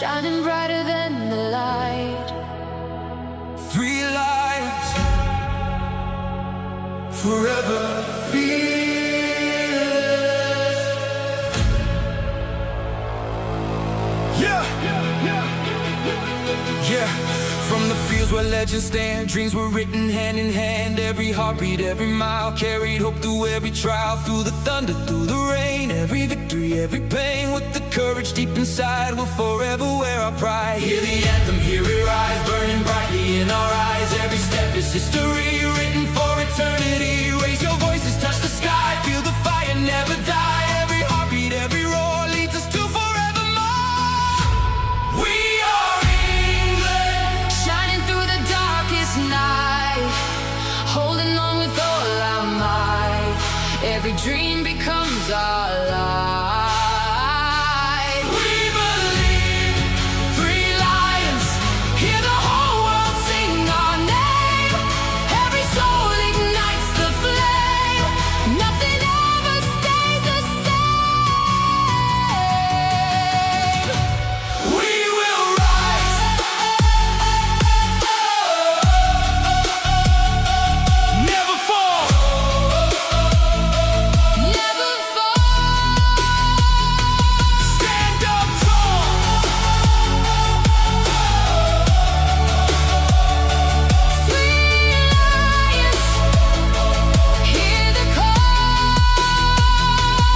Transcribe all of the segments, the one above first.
shining brighter than the light. Three lions, forever fearless. Yeah. From the fields where legends stand, dreams were written hand in hand. Every heartbeat, every mile carried hope through every trial. Through the thunder, through the rain, every victory, every pain. With the courage deep inside, we'll forever wear our pride. Hear the anthem, hear it rise, burning brightly in our eyes. Every step is history, written for eternity. Raise your voices, touch the sky, feel the fire, never die. Every heartbeat, every roar leads us to forevermore. We are England, Shining through the darkest night, holding on with all our might. Every dream becomes our light. we believe. Three lions, hear the whole world sing our name. Every soul ignites the flame. Nothing ever stays the same. We will rise, never fall. Never fall. Stand up tall. Three lions, hear the call.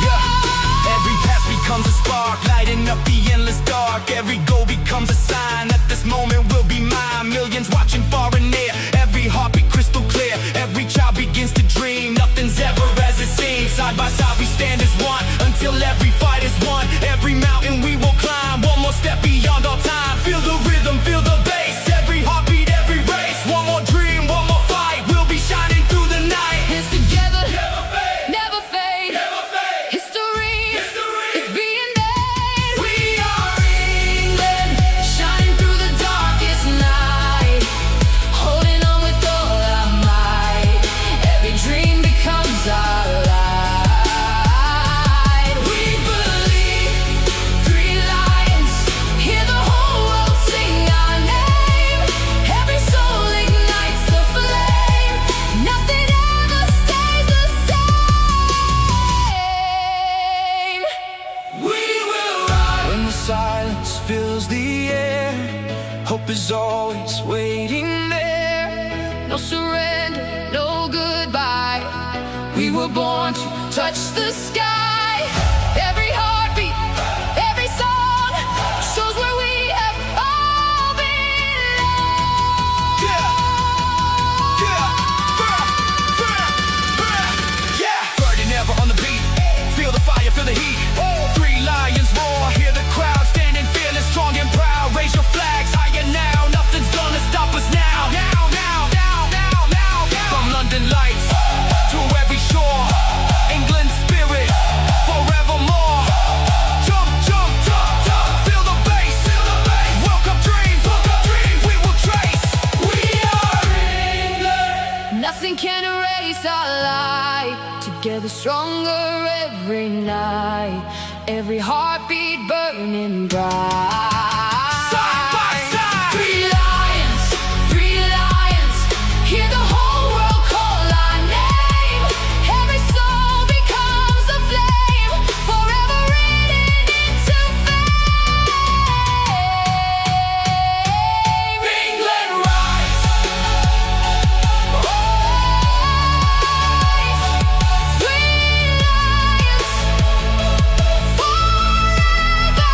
Yeah. Every path becomes a spark, lighting up the endless dark. Every goal becomes a sign that this moment will be mine. Millions watching far and near, every heartbeat crystal clear. Every child begins to dream, nothing's ever as it seems. Side by side we stand as one, until every fight is won. Every mountain we will climb, one more step beyond our time. Feel the rhythm, feel the bass, every heartbeat, every race. One more dream, one more fight, we'll be shining through the night. Hands together, Never fade, never fade. never fade. History History is being made. We are England, Shining through the darkest night, holding on with all our might. Every dream becomes our light. we believe. Three lions, hear the whole world sing our name. Every soul ignites the flame. Nothing ever stays the same. We will rise. When the silence fills the air, hope is always waiting there. No surrender, no goodbye. We were born to touch the sky. Every heartbeat, every song shows where we have all belonged. Yeah. Burning ever on the beat. Feel the fire, feel the heat. Three lions roar, hear the crowd standing fearless, strong and proud. Raise your flags higher now. Nothing's gonna stop us now. From London lights to every shore, England's spirit forevermore. Jump, jump, jump, jump. Feel the bass, welcome dreams, we will trace. We are England. Nothing can erase our light. Together stronger every night. Every heartbeat burning bright. Side by side. Three lions, hear the whole world call our name. Every soul becomes a flame, forever written into fame. England rise. Three lions, forever.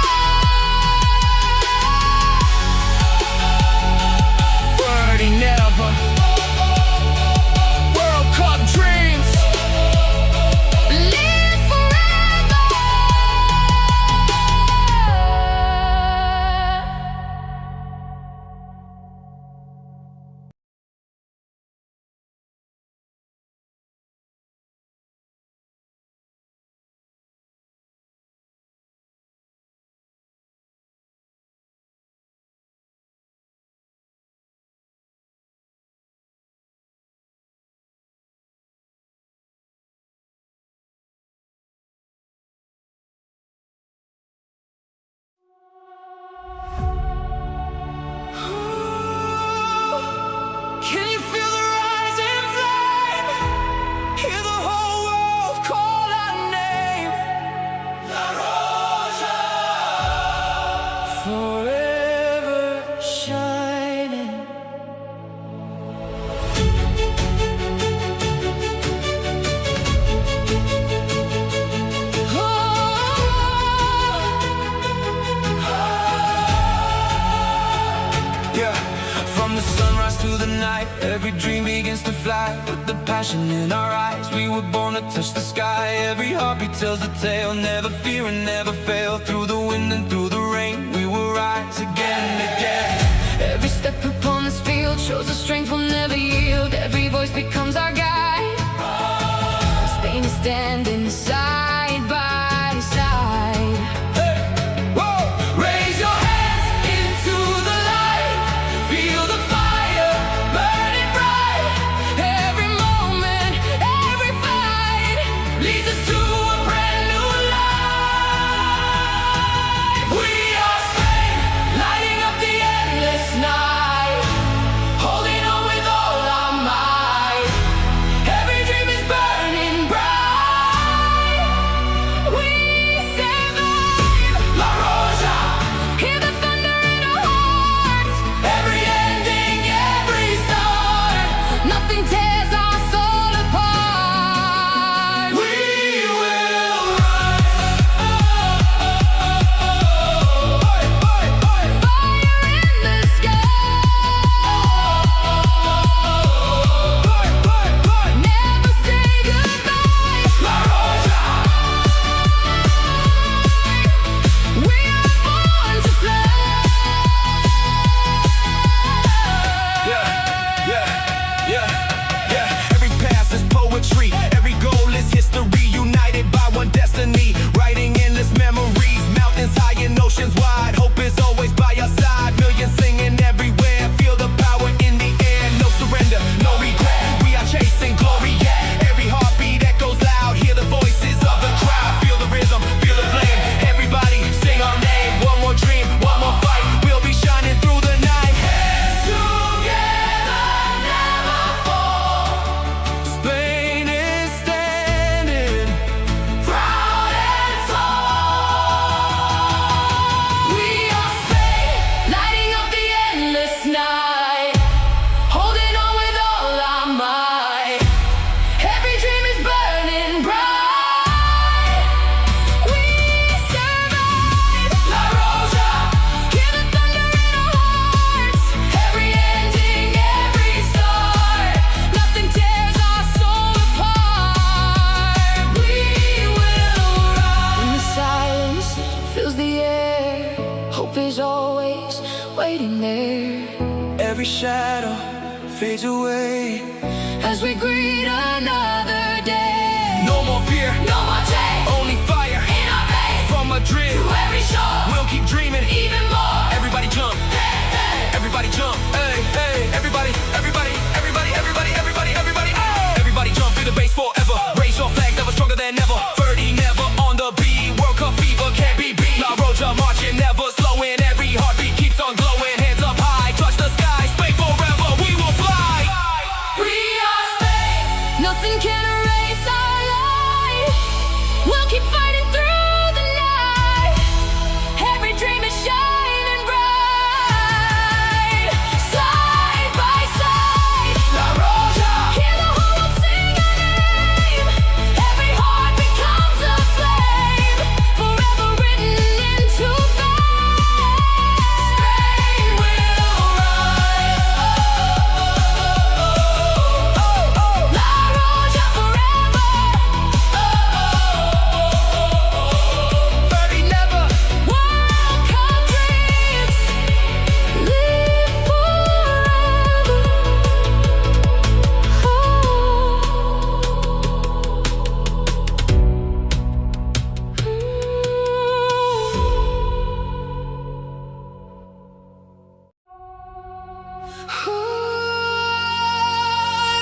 Every dream begins to fly with the passion in our eyes. We were born to touch the sky. Every heartbeat tells the tale. Never fear and never fail. Through the wind and through the rain, we will rise again and again. Every step upon this field shows the strength will never yield. Every voice becomes our guide. Spain is standing side by side. Hey! Whoa! Raise your hands into the light. Feel the fire burning bright. Every moment, every fight Leads us to a brand new life. We are Spain, Lighting up the endless night. holding on with all our might. Every dream is burning bright. We survive. La Roja. Hear the thunder in our hearts. Every ending, every start. Nothing tears our soul apart. We will rise. Fire in the sky. Never say goodbye. La Roja. We are born to fly. Yeah. Every path is poetry. Every goal is history. United by one destiny. Writing endless memories. Mountains high and oceans wide. Hope is always by our side. Millions singing everywhere. Feel the power in the air. No surrender, no regret. We are chasing glory, yeah. Every heartbeat echoes loud. Hear the voices of the crowd. Feel the rhythm, feel the flame. Everybody sing our name. One more dream, one more fight. We'll be shining through the night. Together, never fall. Spain is standing. Proud and tall. We are Spain, lighting up the endless night. Holding on with all our might. Every dream is burning bright. We survive. La Roja. Hear the thunder in our hearts. Every ending, every start. Nothing tears our soul apart. We will rise. In the silence fills the air. Hope is always waiting there. Every shadow fades away. As we greet another day. No more fear, No more change only fire. in our veins. From Madrid, To every shore, we'll keep dreaming. even more. Everybody jump, everybody jump. Hey, hey, everybody, everybody, everybody, everybody, everybody, everybody. Oh! Everybody jump, feel the bass forever. Raise your flags, never stronger than ever. 30 never on the beat. World Cup fever can't be beat. La Roja marching, never slowing. Every heartbeat keeps on glowing. Hands up high, touch the sky. Spain forever, we will fly. We are Spain. Nothing can erase our life. We'll keep fighting through the night. Every dream is shining bright. Side by side. La Roja. Hear the whole world sing our name. Every heart becomes a flame. Forever written into fame. Spain will rise. La Roja forever. 30 never. World Cup dreams live forever.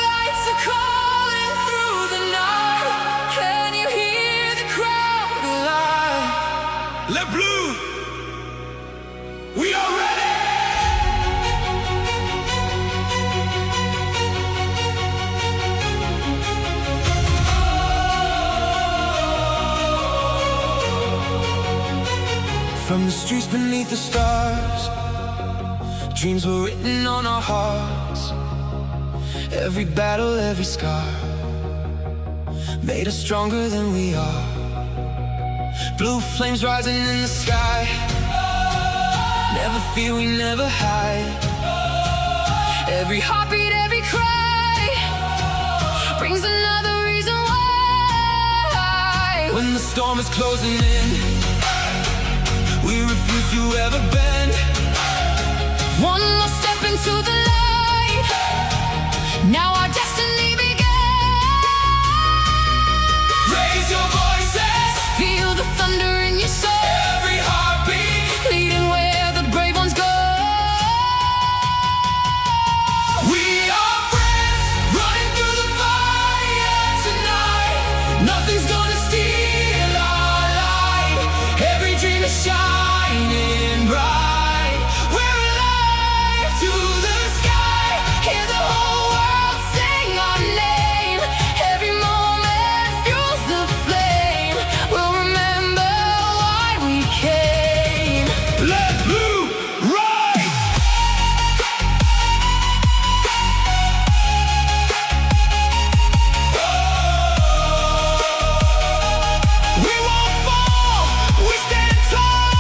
Lights are calling through the night. Can you hear the crowd alive? Le Bleu, we are ready. From the streets beneath the stars, dreams were written on our hearts. Every battle, every scar made us stronger than we are. Blue flames rising in the sky. Never fear, we never hide. Every heartbeat, every cry. storm is closing in. We refuse to ever bend. One more step into the light. Now our destiny begins. Raise your voices. Feel the thunder in your soul. Every heartbeat Leading where the brave ones go. We are friends, running through the fire tonight. Nothing's gonna steal our light. Every dream is shining bright. We're alive To the sky, hear the whole world sing our name. Every moment fuels the flame. We'll remember why we came. let blue rise. We won't fall, we stand tall.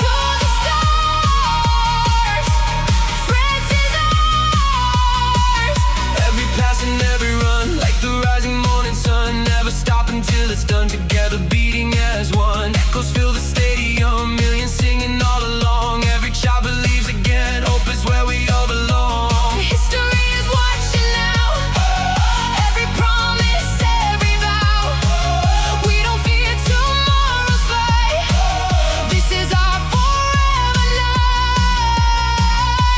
To the stars, France is ours. Every pass and every run, like the rising morning sun. Never stop until it's done. Together beating as one. Echoes fill the stadium, millions singing all along. Every child believes again, hope is where we all belong. History is watching now. Every promise, every vow. We don't fear tomorrow's fight. This is our forever night.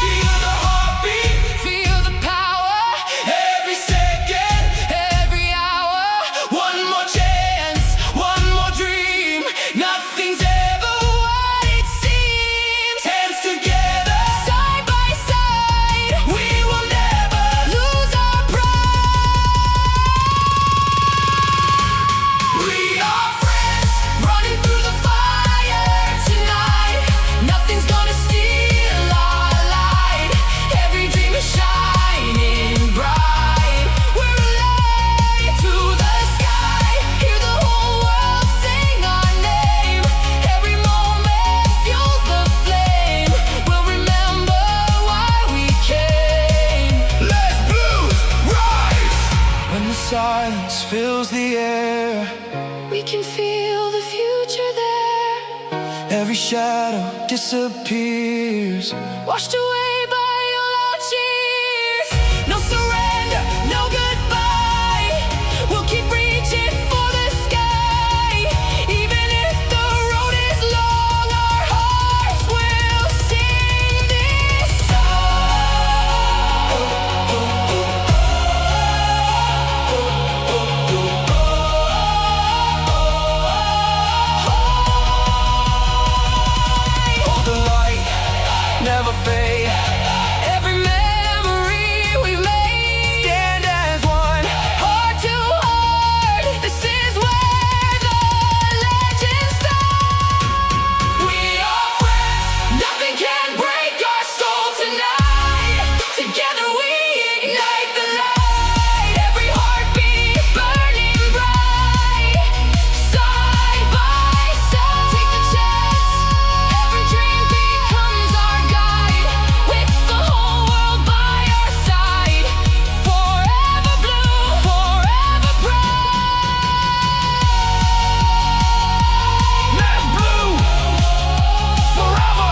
Feel the heartbeat, Feel the power, every second, every hour. one more chance, one more dream. Nothing's ever what it seems. Hands together, Side by side, we will never lose our pride. We are Friends, running through the fire tonight. Nothing's gonna steal our light. Every dream is shining bright. We're alive to the sky. Hear the whole world sing our name. Every moment fuels the flame. We'll remember why we came. Let's blues rise. When the silence fills the air, We can feel the future there. every shadow disappears. Washed away by all our cheers. No surrender, no goodbye. We'll keep reaching for the sky. Even if the road is long, our hearts will sing this Hold the light, never fade. Every memory we made. Stand as one. Heart to heart. This is where the legends start. We are friends. Nothing can break our soul tonight. Together we ignite the light. Every heartbeat burning bright. Side by side. Take the chance. Every dream becomes our guide. With the whole world by our side. Forever blue, forever bright. Let's blue forever.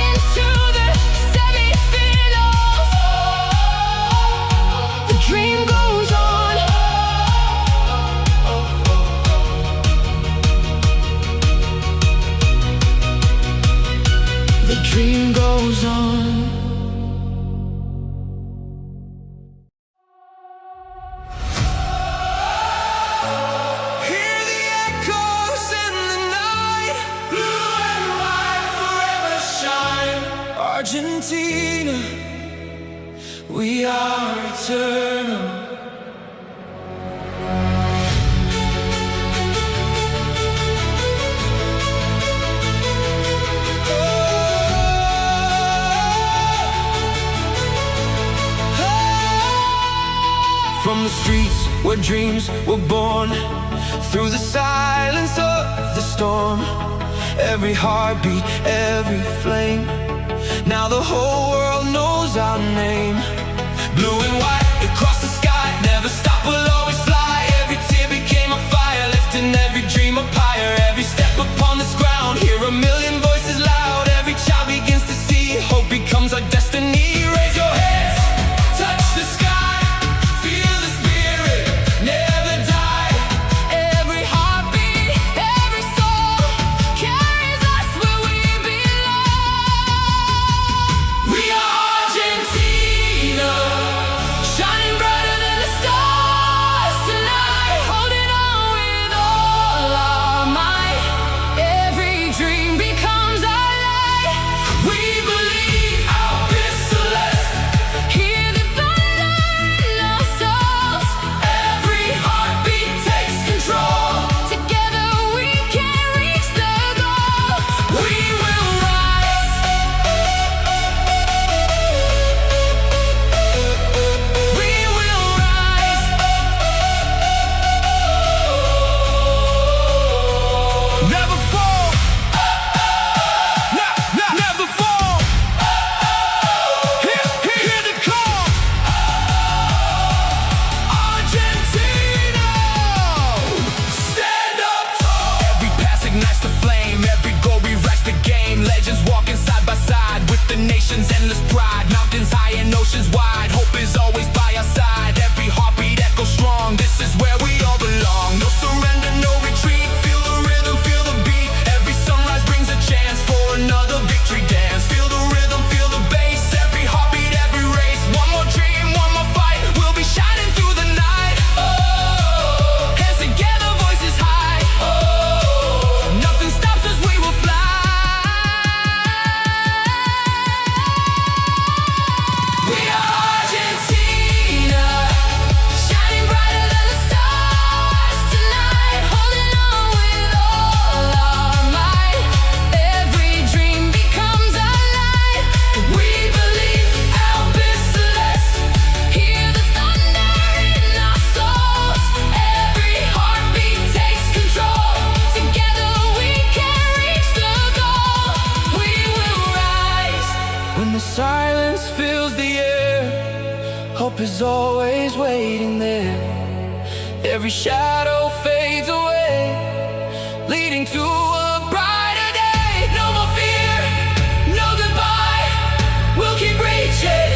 Into the semifinals. The dream goes on. The dream goes on. Hear the echoes in the night. Blue and white forever shine. Argentina, we are eternal. From the streets where dreams were born, through the silence of the storm, every heartbeat, every flame, Now the whole world knows our name. Blue and white across the sky, never stop, we'll always fly. Every tear became a fire, lifting every dream up higher. Every step upon this ground, hear a million voices loud. Every child begins to see, hope becomes our destiny. Raise your hands, touch the sky, feel the spirit, never die. Every heartbeat, every soul carries us where we belong. We are Argentina, shining brighter than the stars tonight, Holding on with all our might. Every dream becomes our light. we believe our best celeste. Hear the thunder in our souls. Every heartbeat takes control. Together we can reach the goal. We will rise. We will rise. Never fall. Never fall. Hear the call. Argentina, stand up tall. Every pass ignites the flame. Every goal rewrites the game. Legends walking side by side with the nation's endless pride. Mountains high and oceans wide. Hope is always by our side. Every heartbeat echoes strong. This is where we all belong. No surrender, no retreat. Feel the rhythm, feel the beat. Every sunrise brings a chance for another victory dance. Feel the rhythm, feel the bass. Every heartbeat, every race. One more dream, one more fight. We'll be shining through the night. Oh, hands together, voices high. Oh, nothing stops us, we will fly. We are Argentina, Shining brighter than the stars tonight, holding on with all our might. Every dream becomes our light. we believe our best celeste. Hear the thunder in our souls. Every heartbeat takes control. Together we can reach the goal. We will rise. When the silence fills the air, hope is always waiting there. Every shadow fades away, leading to a brighter day. No more fear, no goodbye. We'll keep reaching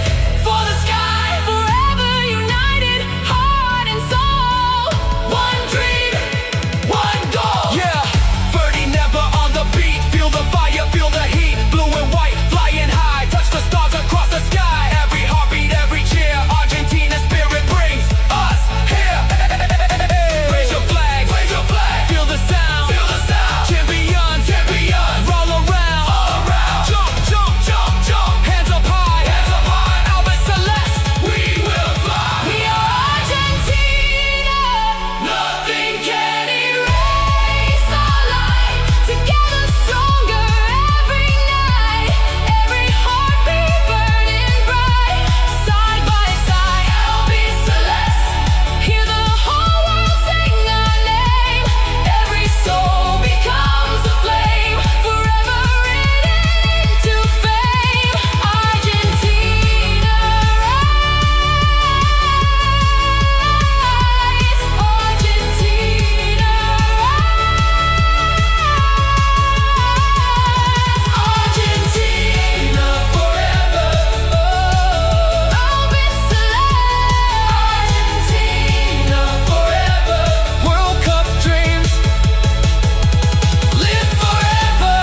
for the sky. Forever united, heart and soul. One dream, one goal. Yeah, 30 never on the beat. Feel the fire, feel the heat. Blue and white, flying high. Touch the stars across the sky. Every heartbeat, every cheer. Argentina spirit brings us here. Raise your flags, feel the sound. Champions, roll around. Jump, jump, jump, jump. Hands up high, Albert Celeste. We will fly. We are Argentina. Nothing can Erase our light. Together stronger every night. Every heartbeat burning bright. Side by side, Albert Celeste. Hear the whole world sing our name. Every soul becomes a flame. Forever written into fame. Argentina rise. Argentina rise. Argentina forever. Albert Celeste. Argentina forever. World Cup dreams live forever.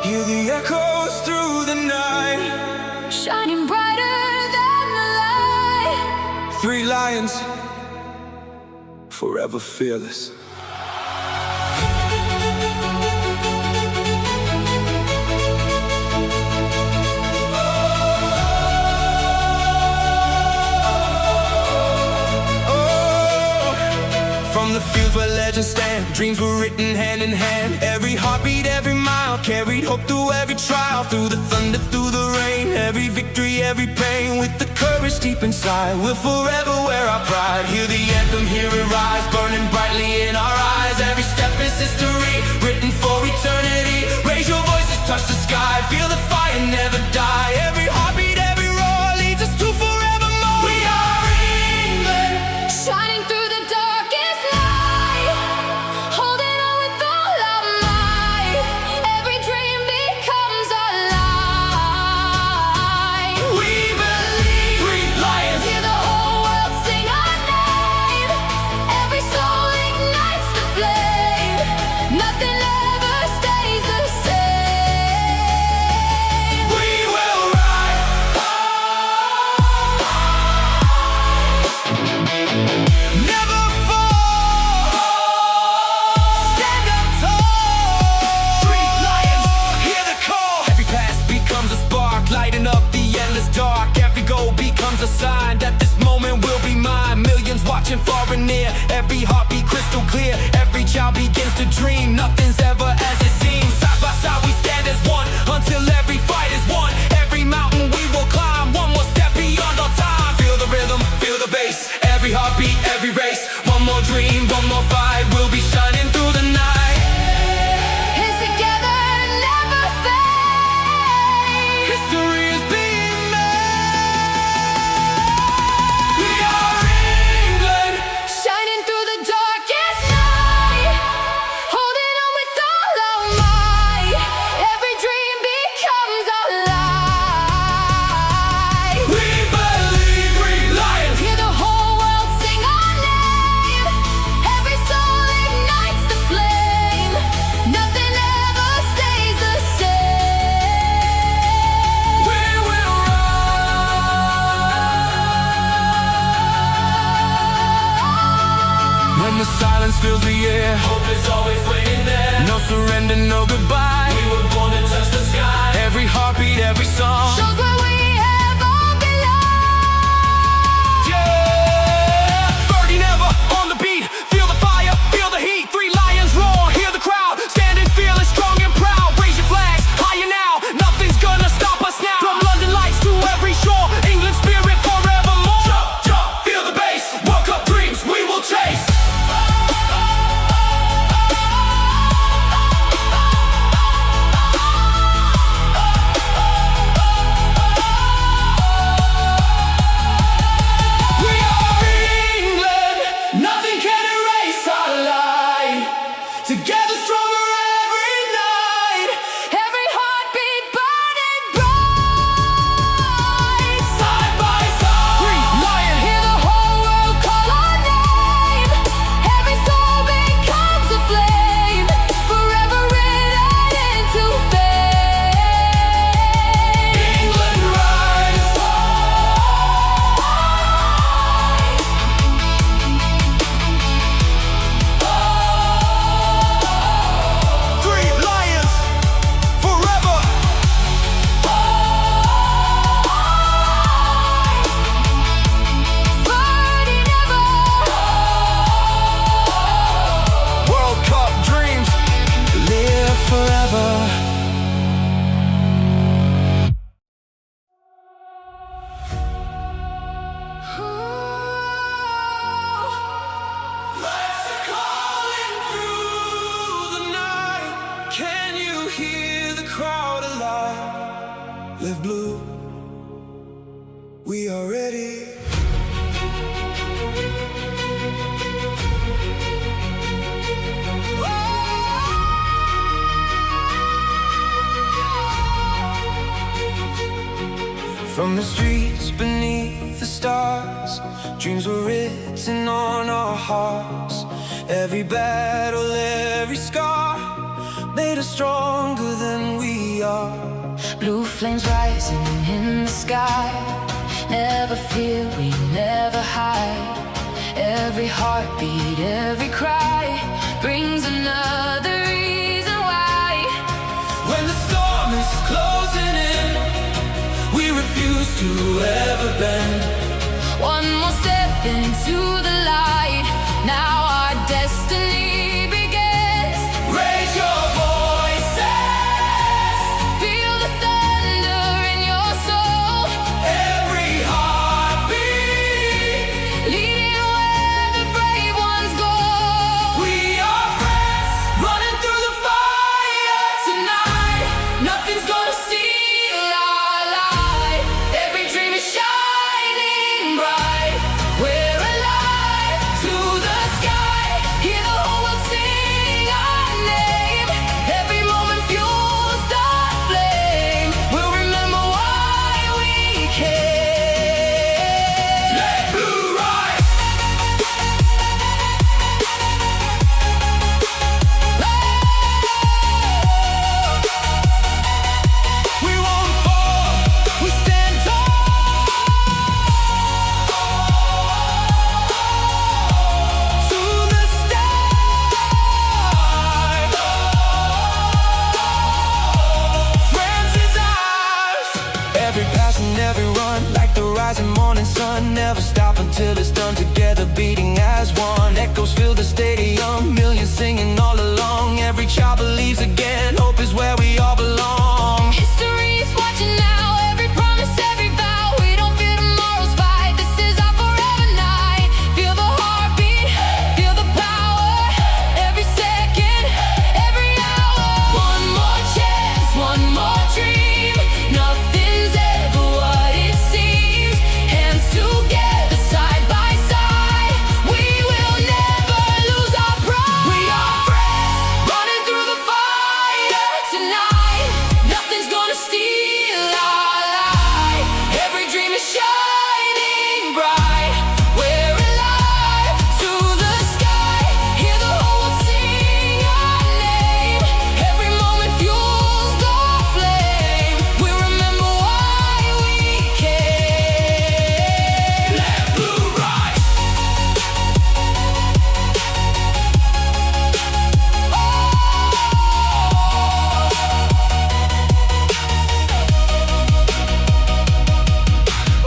Hear the echoes through the night. Shining brighter than the light. Three lions, forever fearless. From the fields where legends stand, dreams were written hand in hand. Every heartbeat, every mile carried hope through every trial. Through the thunder thunder, through the rain. Every victory, every pain, with the courage deep inside, we'll forever wear our pride. Hear the anthem, hear it rise, burning brightly in our eyes. Every step is history, written for eternity. Raise your voices, touch the sky, feel the fire, never die. Every heartbeat, every roar leads us to forevermore. We are England, shining through the darkest night, holding on with all our might. Every dream becomes our life. we believe. Three lions, Hear the whole world sing our name. Every soul ignites the flame. Nothing ever stays the same. we will rise. Never fall. Stand up tall. Three lions, hear the call. Every past becomes a spark, lighting up the endless dark. Every goal becomes a sign that this moment will be mine. Millions watching far and near, every heartbeat crystal clear. Every child begins to dream, nothing's ever as it seems. Side by side we stand as one, until every fight is won. Every mountain we will climb, one more step beyond our time. Feel the rhythm, feel the bass, every heartbeat, every race. One more dream, one more fight, we'll be shining through the night. Hands together, never fade. History is being made. We are England, Shining through the darkest night, holding on with all our might. Every dream becomes our life. we believe. Three lions, Hear the whole world sing our name. Every soul ignites the flame. Nothing ever stays the same. we will rise. When the silence fills the air, hope is always waiting there. No surrender, no goodbye. We were born to touch the sky. Every heartbeat, every song. Shows where we have all belonged. Yeah, birdie never on the beat. Feel the fire, feel the heat. Three lions roar, hear the crowd. Standing fearless, strong and proud. Raise your flags higher now. Nothing's gonna stop us now. From London lights to every shore, England spirit forevermore. Jump, jump, feel the bass. Woke up dreams we will chase. We are England, nothing can erase our light. Together stronger every night. Every heartbeat burning bright. Side by side. Three lions, Hear the whole world call our name. Every soul becomes a flame, forever written into fame. England rise. Three lions, forever. Burning ever. World Cup dreams live forever. Lights are calling through the night. Can you hear the crowd alive? Live blue, we are ready. From the streets beneath the stars, dreams were written on our hearts. Every battle, every scar made us stronger than we are. Blue flames rising in the sky. Never fear, we never hide. Every heartbeat, every cry brings another reason why. When the storm is closing in, we refuse to ever bend. One more step into the light. Now our destiny begins. Raise your voices. Feel the thunder beating as one. Echoes fill the stadium, millions singing all along. Every child believes again, hope is where we all belong. History's watching now, every promise, every vow. We don't fear tomorrow's fight, this is our forever night. Feel the heartbeat, feel the power, every second, every hour. One more chance, one more dream. Nothing's ever what it seems. Hands together, side by side. We will never lose our pride. We are friends, running through the fire tonight. Nothing's gonna steal our light. Every dream is shining bright. We're alive to the sky. Hear the whole world sing our name. Every moment fuels the flame. We remember why we came. Let blue rise.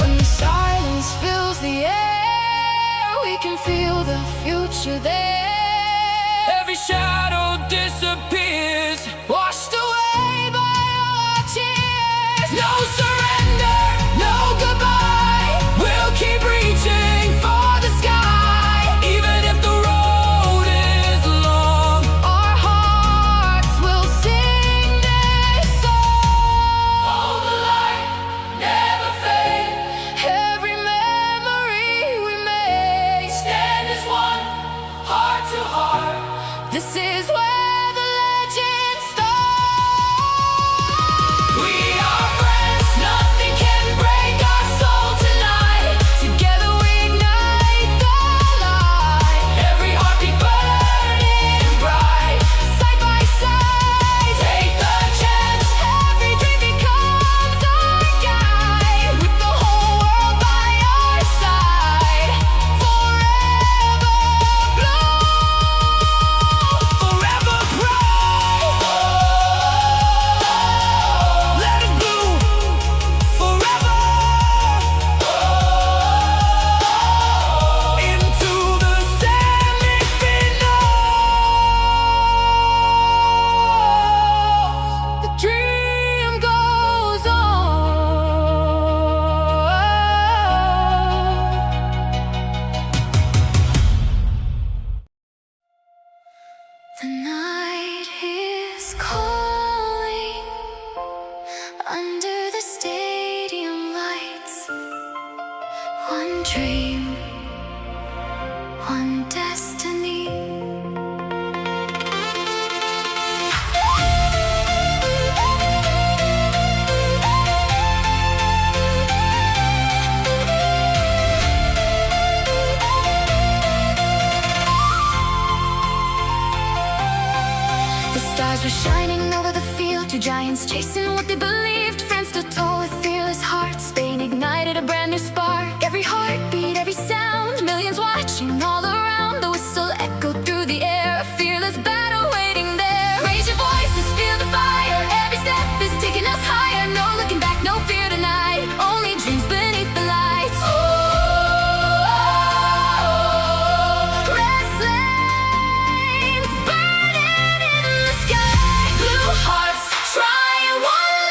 When the silence fills the air, we can feel the future there. Every shadow disappears, Washed away by our tears. No surrender, no goodbye. we'll keep reaching for the sky. Even if the road is long, Our hearts will sing this song. hold the light, never fade. Every memory we make, Stand as one, heart to heart. this is where the legend starts. We are friends, nothing can break our soul tonight. Together we ignite the light. Every heartbeat burning bright. Side by side, Take the chance, every dream becomes our guide. With the whole world by our side, forever blue, forever bright. Let it bloom forever. Into the semifinals. the dream goes on. The night is calling under the stadium lights. One dream, one destiny. The stars were shining over the field, two giants chasing what they believed. Friends stood tall with fearless hearts. Spain ignited a brand new spark. Every heartbeat, every sound, millions watching all around. The whistle echoed through the air, a fearless battle waiting there. Raise your voices, feel the fire. Every step is taking us higher. No looking back, no fear tonight. Only dreams beneath the lights. Red flames burning in the sky. Blue hearts trying one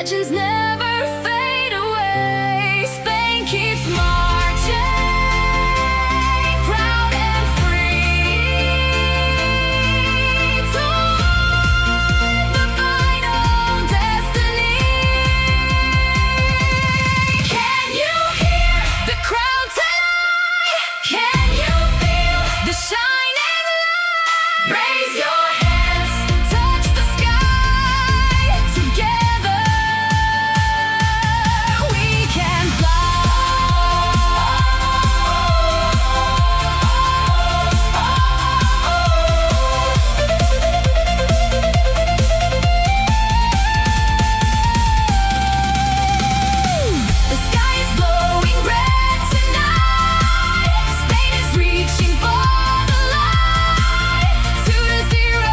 legends never fade away. Spain keeps marching, proud and free, toward the final destiny. Can you hear the crowd tonight? Can you feel the shining light? Raise your hands, touch the sky. Together we can The sky is glowing red tonight. Spain is reaching for the light. 2-0,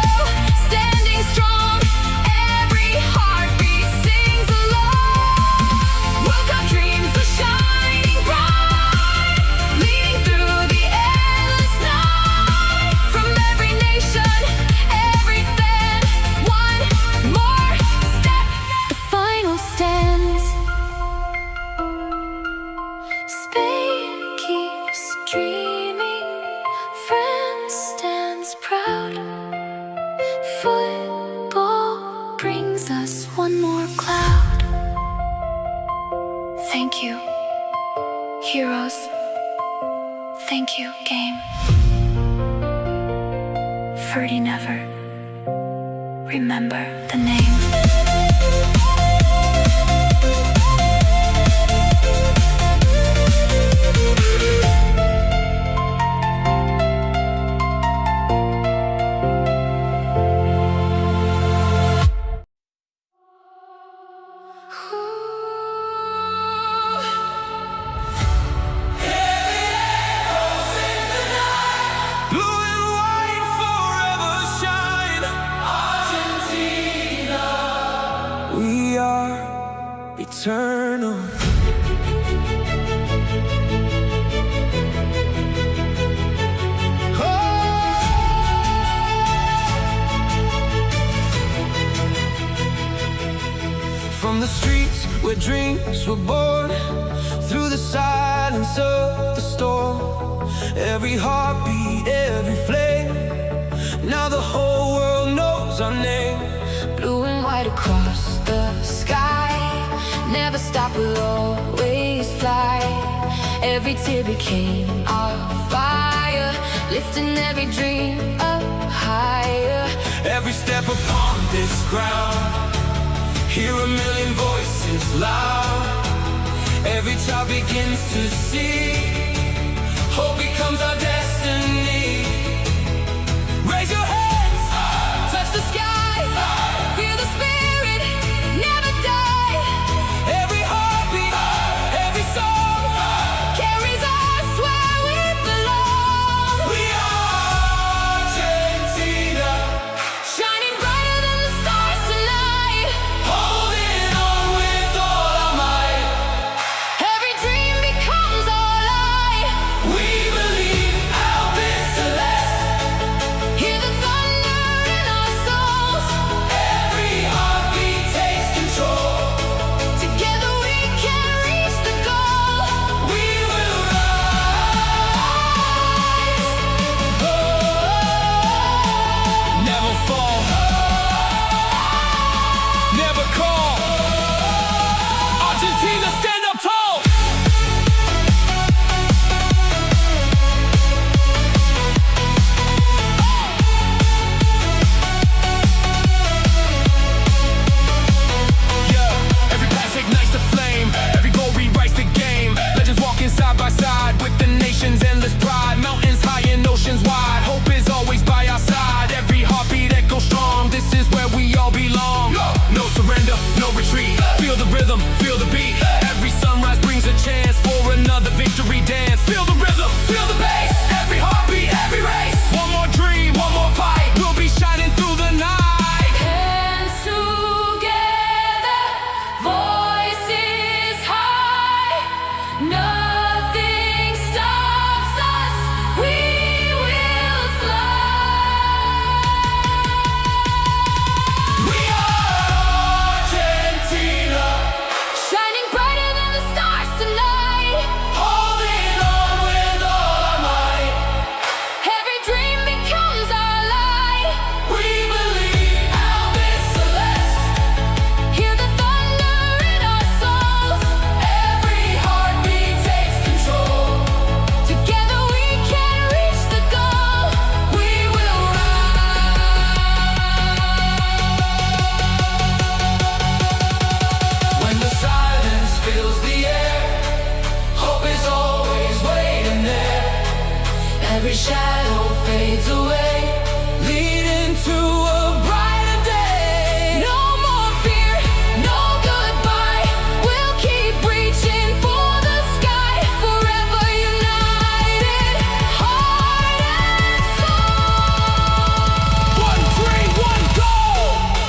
standing strong. Every heartbeat sings along. World Cup dreams are shining bright, leading through the endless night. From every nation, every fan, one more step. The final stands. Spain keeps dreaming, France stands proud. Football brings us one more cloud. Thank you, heroes. Thank you, game. Ferdy never remember the name. Blue and white forever shine. Argentina, we are eternal. From the streets where dreams were born, through the silence of the storm, every heartbeat, every flame, now the whole world knows our name. Blue and white across the sky, never stop, we'll always fly. Every tear became our fire, lifting every dream up higher. Every step upon this ground, hear a million voices loud. Every child begins to see, hope becomes our destiny. Raise your hands, Touch the sky, feel the spirit, never die. every heartbeat, every song. Carries us where we belong. We are Argentina, Shining brighter than the stars tonight. holding on with all our might. Every dream becomes our light. We believe every shadow fades away, leading to a brighter day. no more fear, no goodbye, we'll keep reaching for the sky, forever united, heart and soul. One dream, one goal.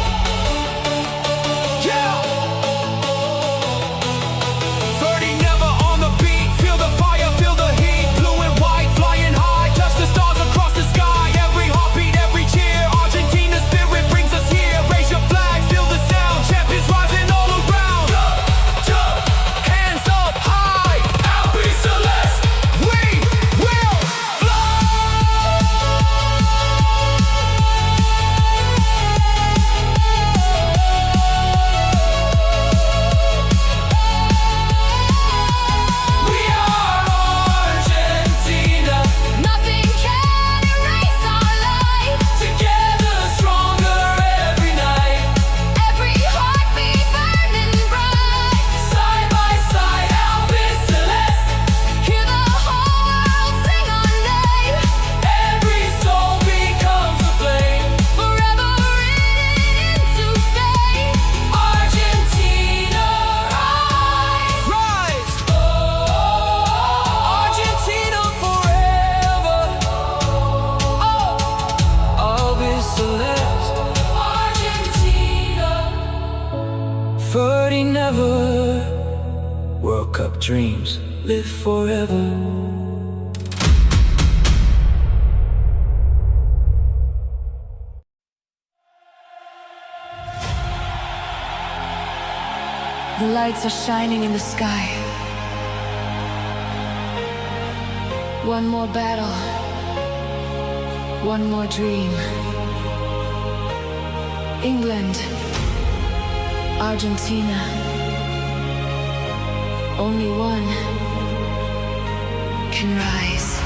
Yeah. 30 never on the beat. Feel the fire, feel the heat. Blue and white, flying high. Touch the stars across the sky. Every heartbeat, every cheer. Argentina's spirit brings us here. Raise your flag, feel the sound. Champions rising all around. Jump, hands up high. Albi Celeste, we will fly. We are Argentina, Nothing can erase our light, together stronger every night. every heartbeat burning bright, Side by side, Albi Celeste. hear the whole world sing our name, Every soul becomes a flame. forever written into fame. Argentina, rise, rise. Argentina forever. Albi Celeste. Argentina. 30 never. World Cup dreams live forever. The lights are shining in the sky. One more battle, one more dream. England, Argentina, only one can rise.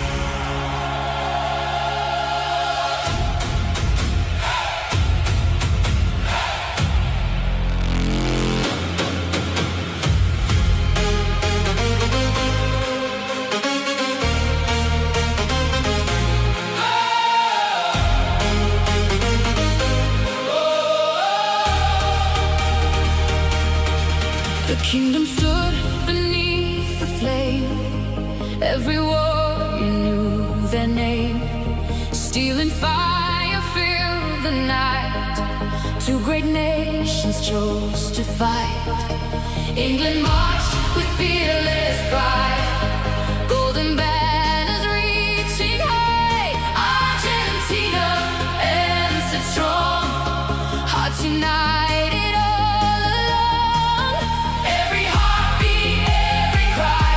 The kingdom stood beneath the flame. Every warrior knew their name. Steel and fire filled the night. Two great nations chose to fight. England marched with fearless pride. Golden banners reaching high. Argentina answered strong. Hearts united all along. Every heartbeat, every cry.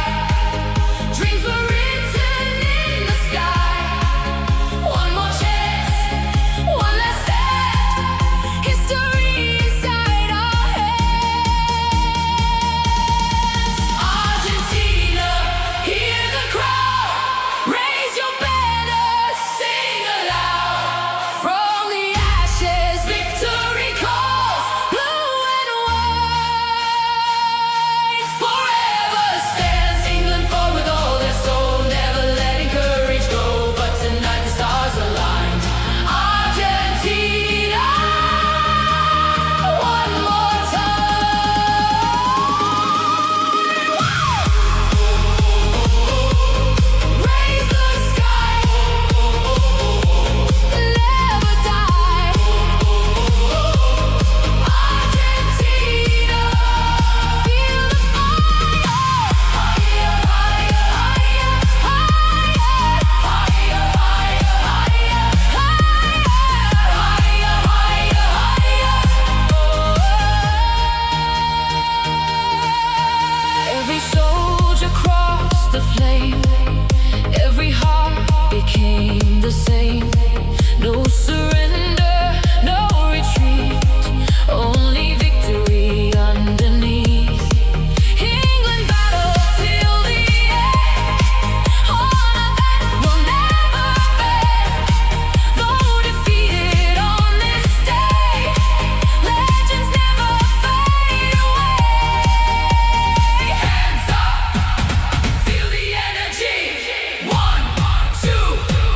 Dreams were written in the sky. One more chance, one last stand. History inside our hands. Argentina, hear the crowd. Raise your banner, sing aloud. From the ashes, victory calls. Blue and white, forever stands England fought with all their soul, never letting courage go. But tonight the stars aligned. Argentina, one more time. Raise the sky, never die. Argentina, feel the fire. Higher, higher, higher, higher, Every soldier crossed the flame. Every heart became the same. No surrender, no retreat. Only victory underneath. England battled till the end. Honor that will never bend. Though defeated on this day, legends never fade away. Hands up, feel the energy. 1, 2,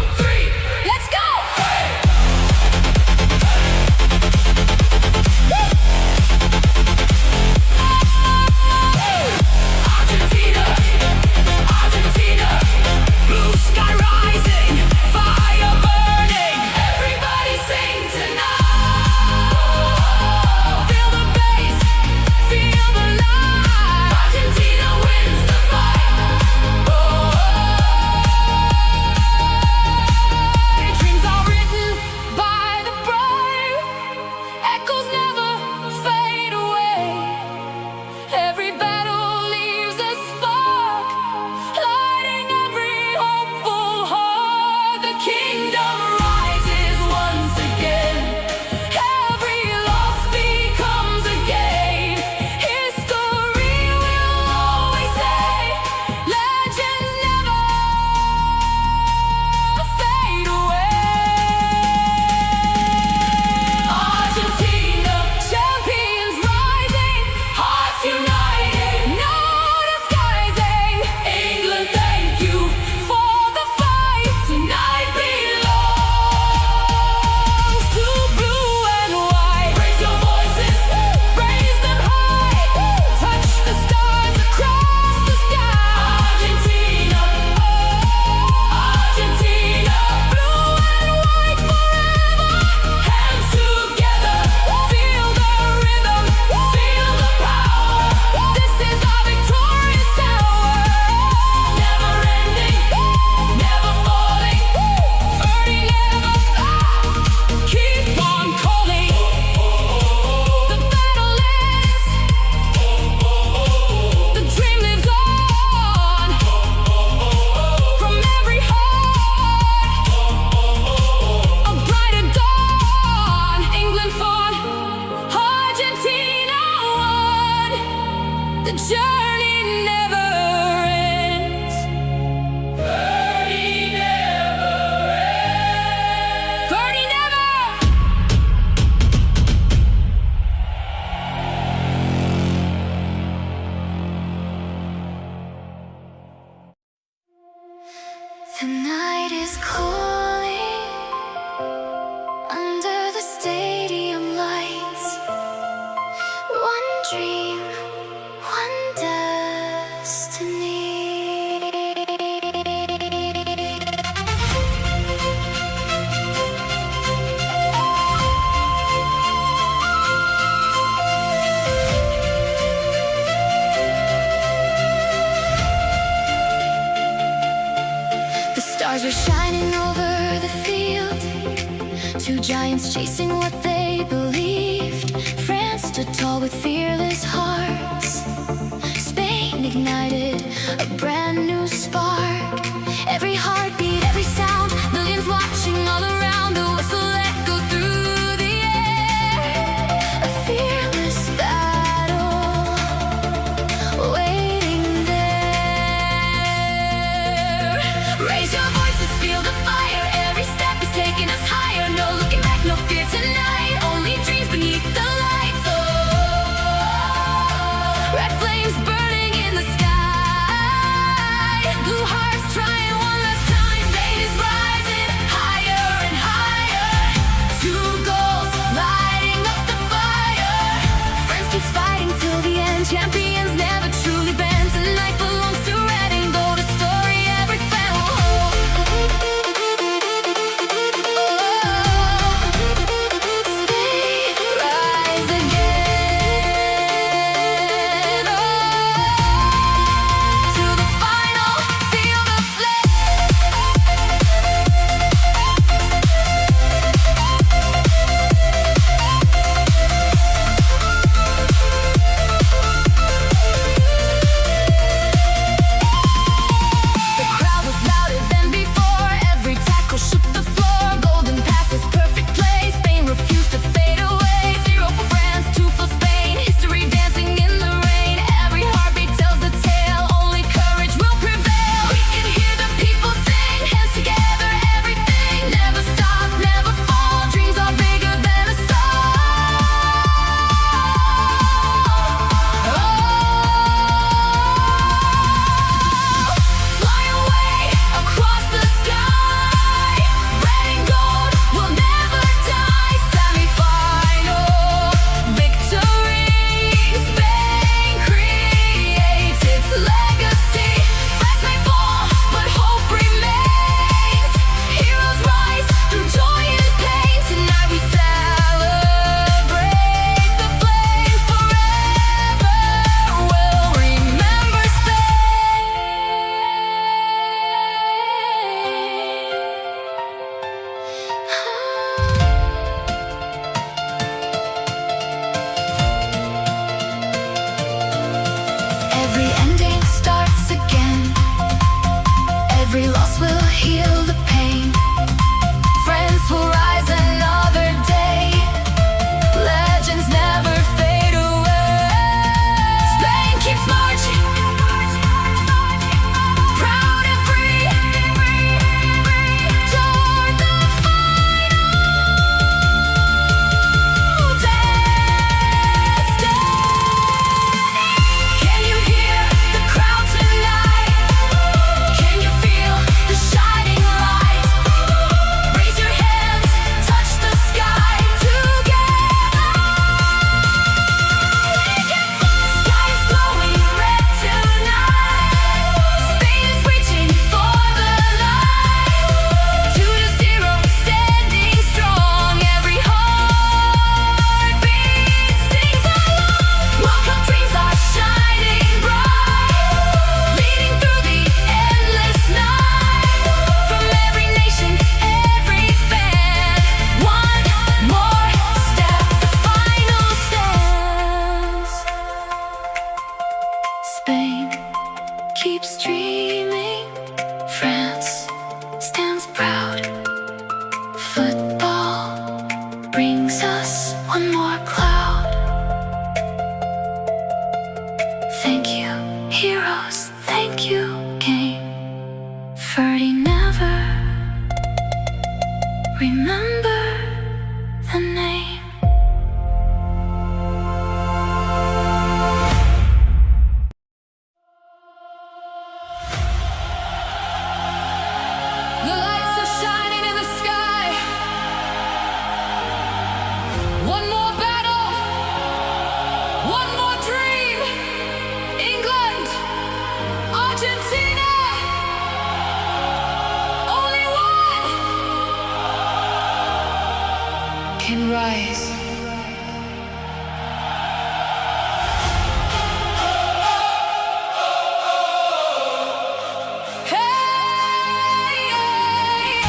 shining over the field. Two giants chasing what they believed. France stood tall with fearless hearts. Spain ignited a brand new spark. Every heartbeat, every sound, millions watching all around. The whistle echoed through the air. A fearless battle waiting there. Raise your voices, feel the fire. Every step is taking us higher. No looking back, no fear tonight. Only dreams beneath the lights. Oh, red flames burning in the sky. Blue hearts trying one last time. Spain is rising higher and higher. Two goals lighting up the fire. France keeps fighting till the end. Champions never truly bend. Tonight belongs to red and gold. A story every fan will hold. Spain, rise again. To the final, feel the flame. The crowd was louder than before. Every tackle shook the floor. Golden passes, perfect play. Spain refused to fade away. 0 for France, 2 for Spain. History dancing in the rain. Every heartbeat tells the tale. Only courage will prevail. We can hear the people sing. Hands together, everything. Never stop, never fall. Dreams are bigger than a song. Fly away across the sky. Red and gold will never die. Semi-final victory. Spain creates its legacy. Flags may fall, but hope remains. Heroes rise through joy and pain. Tonight we celebrate the flame. Forever we'll remember Spain. Every ending starts again. Every loss will heal the pain. France will rise another day. Legends never fade away. Spain keeps marching, proud and free, toward the final destiny. Can you hear the crowd tonight? Can you feel the shining light? Raise your hands, touch the sky together. We can fly. Sky is glowing red tonight. Spain is reaching for the light. 2 to 0, standing strong. Every heartbeat stings along. Welcome, dreams are shining bright, leading through the endless night. From every nation, every fan, one more step, the final stands. Spain keeps dreaming. France stands proud. Football brings us one more cloud. Thank you, heroes. Thank you, game. Ferdy never remember the name. The lights are shining in the sky. One more battle, one more dream. England, Argentina, only one can rise. Hey, hey,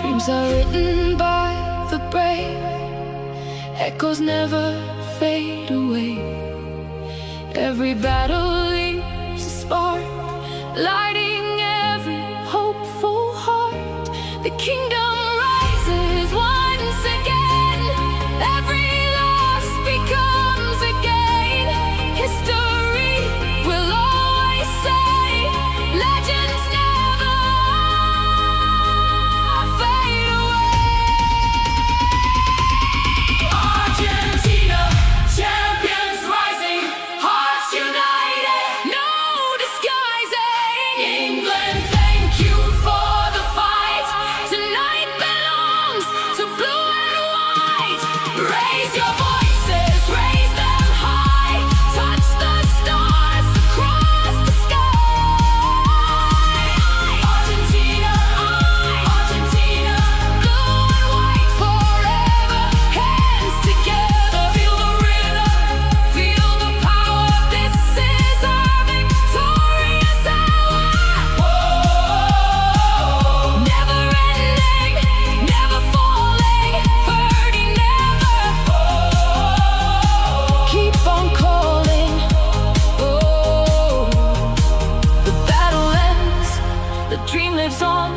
Dreams are written by the brave, echoes never fade away. Every battle leaves a spark, lighting every hopeful heart. The kingdom rises once again, every loss becomes a gain. History will always say, legends never fade away. Argentina, champions rising, hearts united, no disguising. England, thank you for the fight. Tonight belongs to blue and white. Raise your voices, raise them high. Touch the stars across the sky. Argentina, Argentina, blue and white forever, hands together. Feel the rhythm, feel the power. This is our victorious hour. Whoa, never ending, never falling. 30 never. Keep on calling. Oh, the battle ends, the dream lives on.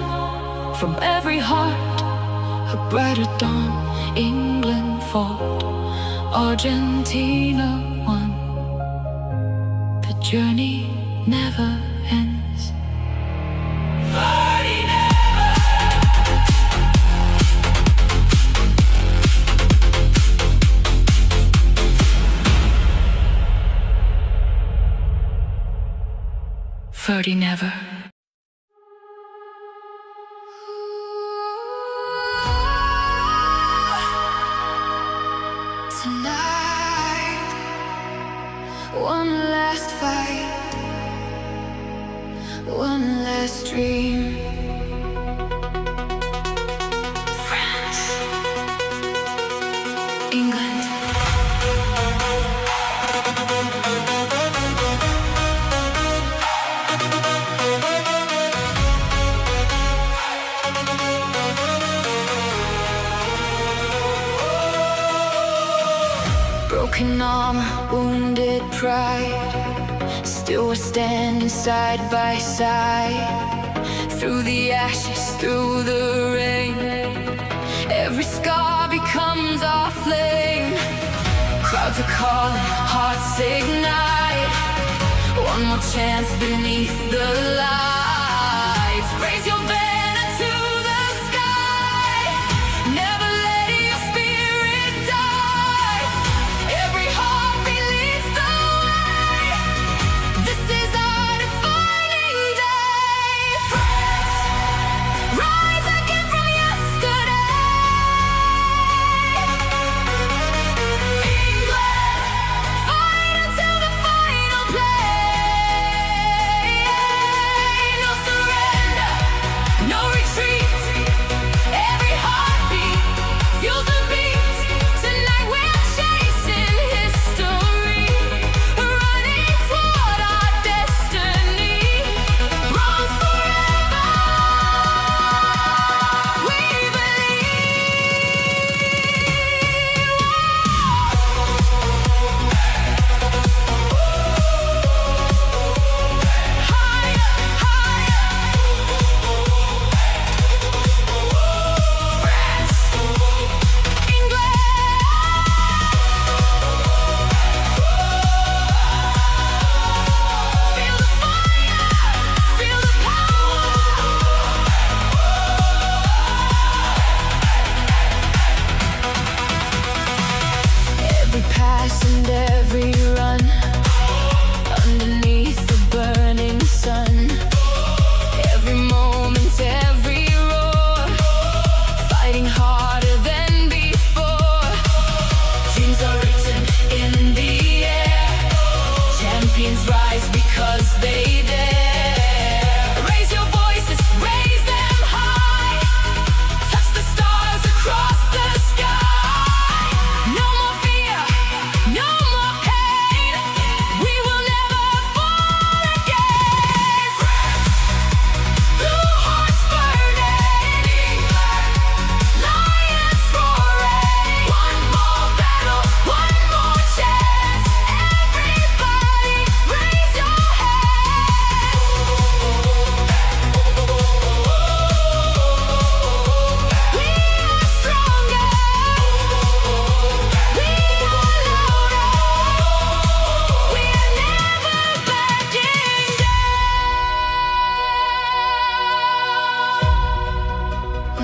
From every heart, a brighter dawn. England fought, Argentina won. The journey never ends. 30 never. Ferdy never. Tonight, one last fight, one last dream. France, England. Broken armor, wounded pride, still we're standing side by side. Through the ashes, through the rain, every scar becomes our flame. Crowds are calling, hearts ignite. One more chance beneath the lights. Raise your banner to the sky. Never let your spirit die. Every heartbeat leads the way. This is our defining day. France, rise again from yesterday. England, fight until the final play. No surrender, no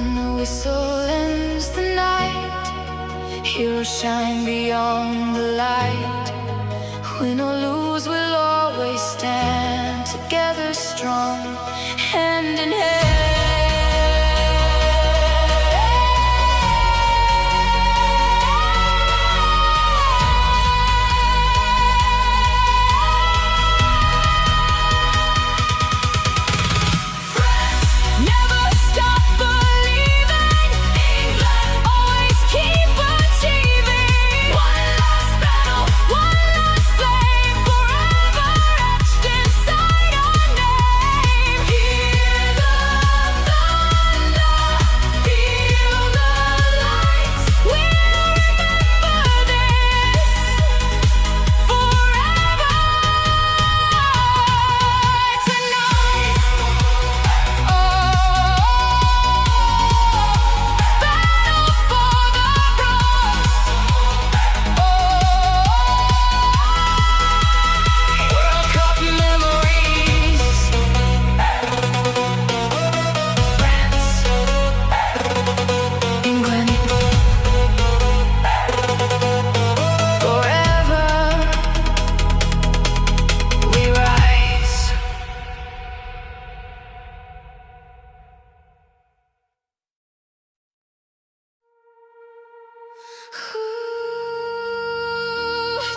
When the whistle ends the night, heroes shine beyond the light. Win or lose, we'll always stand together strong, hand in hand.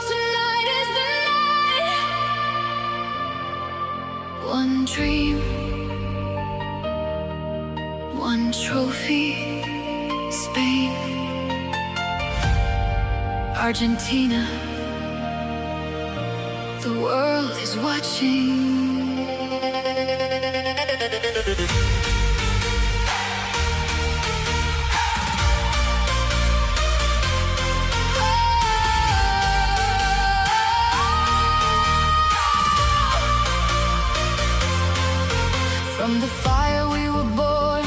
Tonight is the night. One dream, one trophy. Spain, Argentina, the world is watching. From the fire we were born,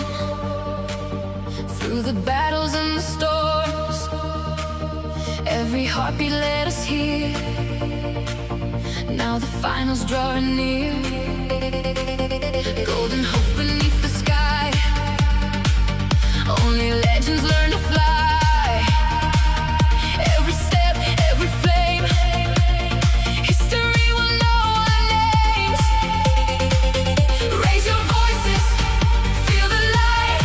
through the battles and the storms, every heartbeat led us here. Now the finals drawing near. Golden hope beneath the sky. Only legends learn to fly. Every step, every flame, history will know our names. Raise your voices, feel the light.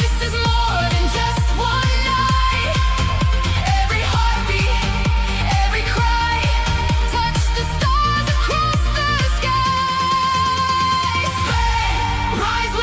This is more than just one night. Every heartbeat, every cry, touch the stars across the sky. Spain, rise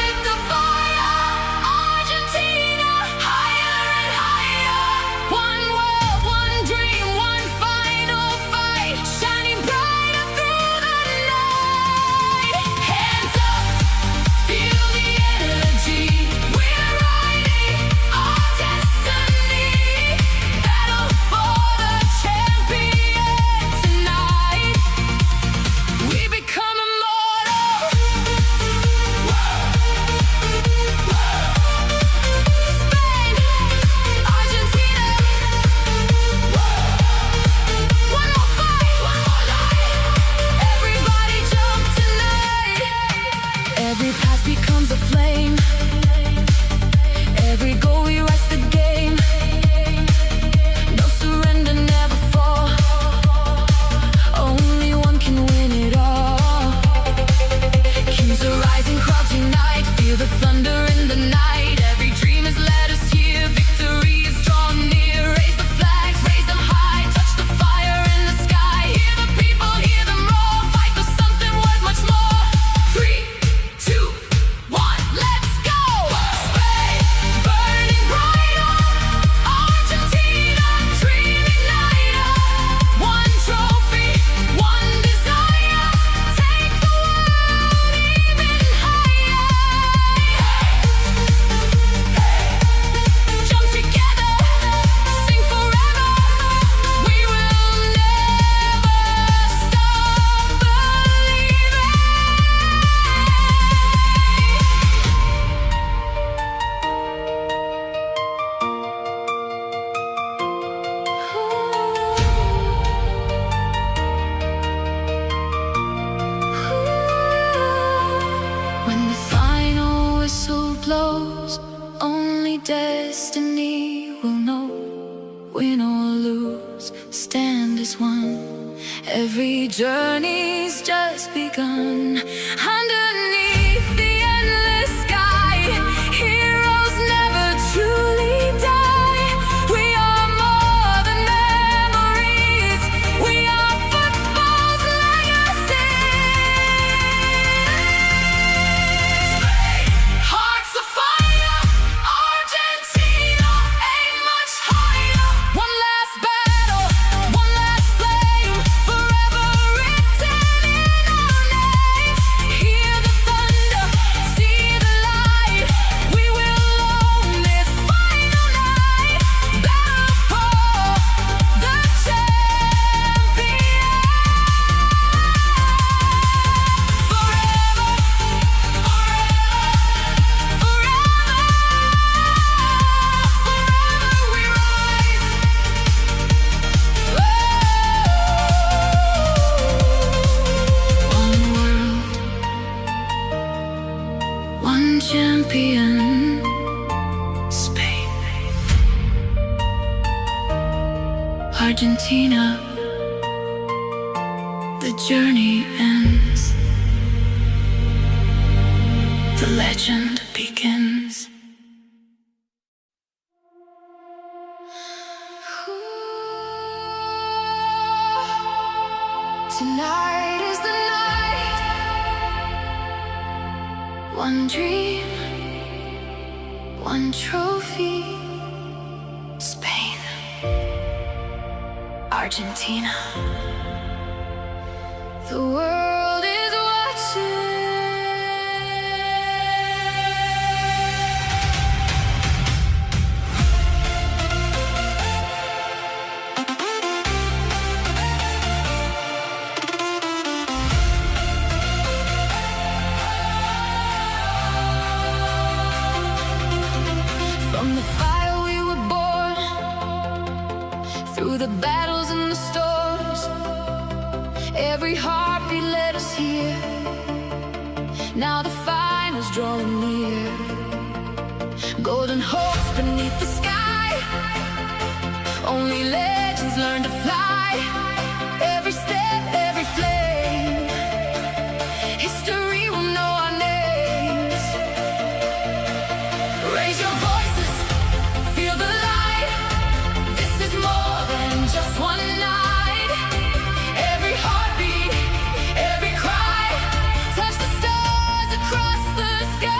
Only destiny will know. Win or lose, stand as one. Every journey's just begun. Underneath the endless sky, heroes never truly die. We are more than memories. We are football's legacies. Hearts of fire, Argentina, aim much higher. One last battle, one last flame, forever written in our names. Hear the thunder, see the light. We will own this final night. Battle for the champion. Forever, forever we rise. One world, one champion. Spain, Argentina. The journey ends. The legend begins. Tonight is the night. One dream, one trophy. Spain, Argentina. The world is watching. From the fire we were born, through the battles and the storms. Every heartbeat led us here. Now the final's drawing near. Golden hopes beneath the sky. Only legends learn to fly. Every step, every flame. History will know our names. Raise your voices, feel the light. This is more than just one night. Every heartbeat, every cry, touch the stars across the sky.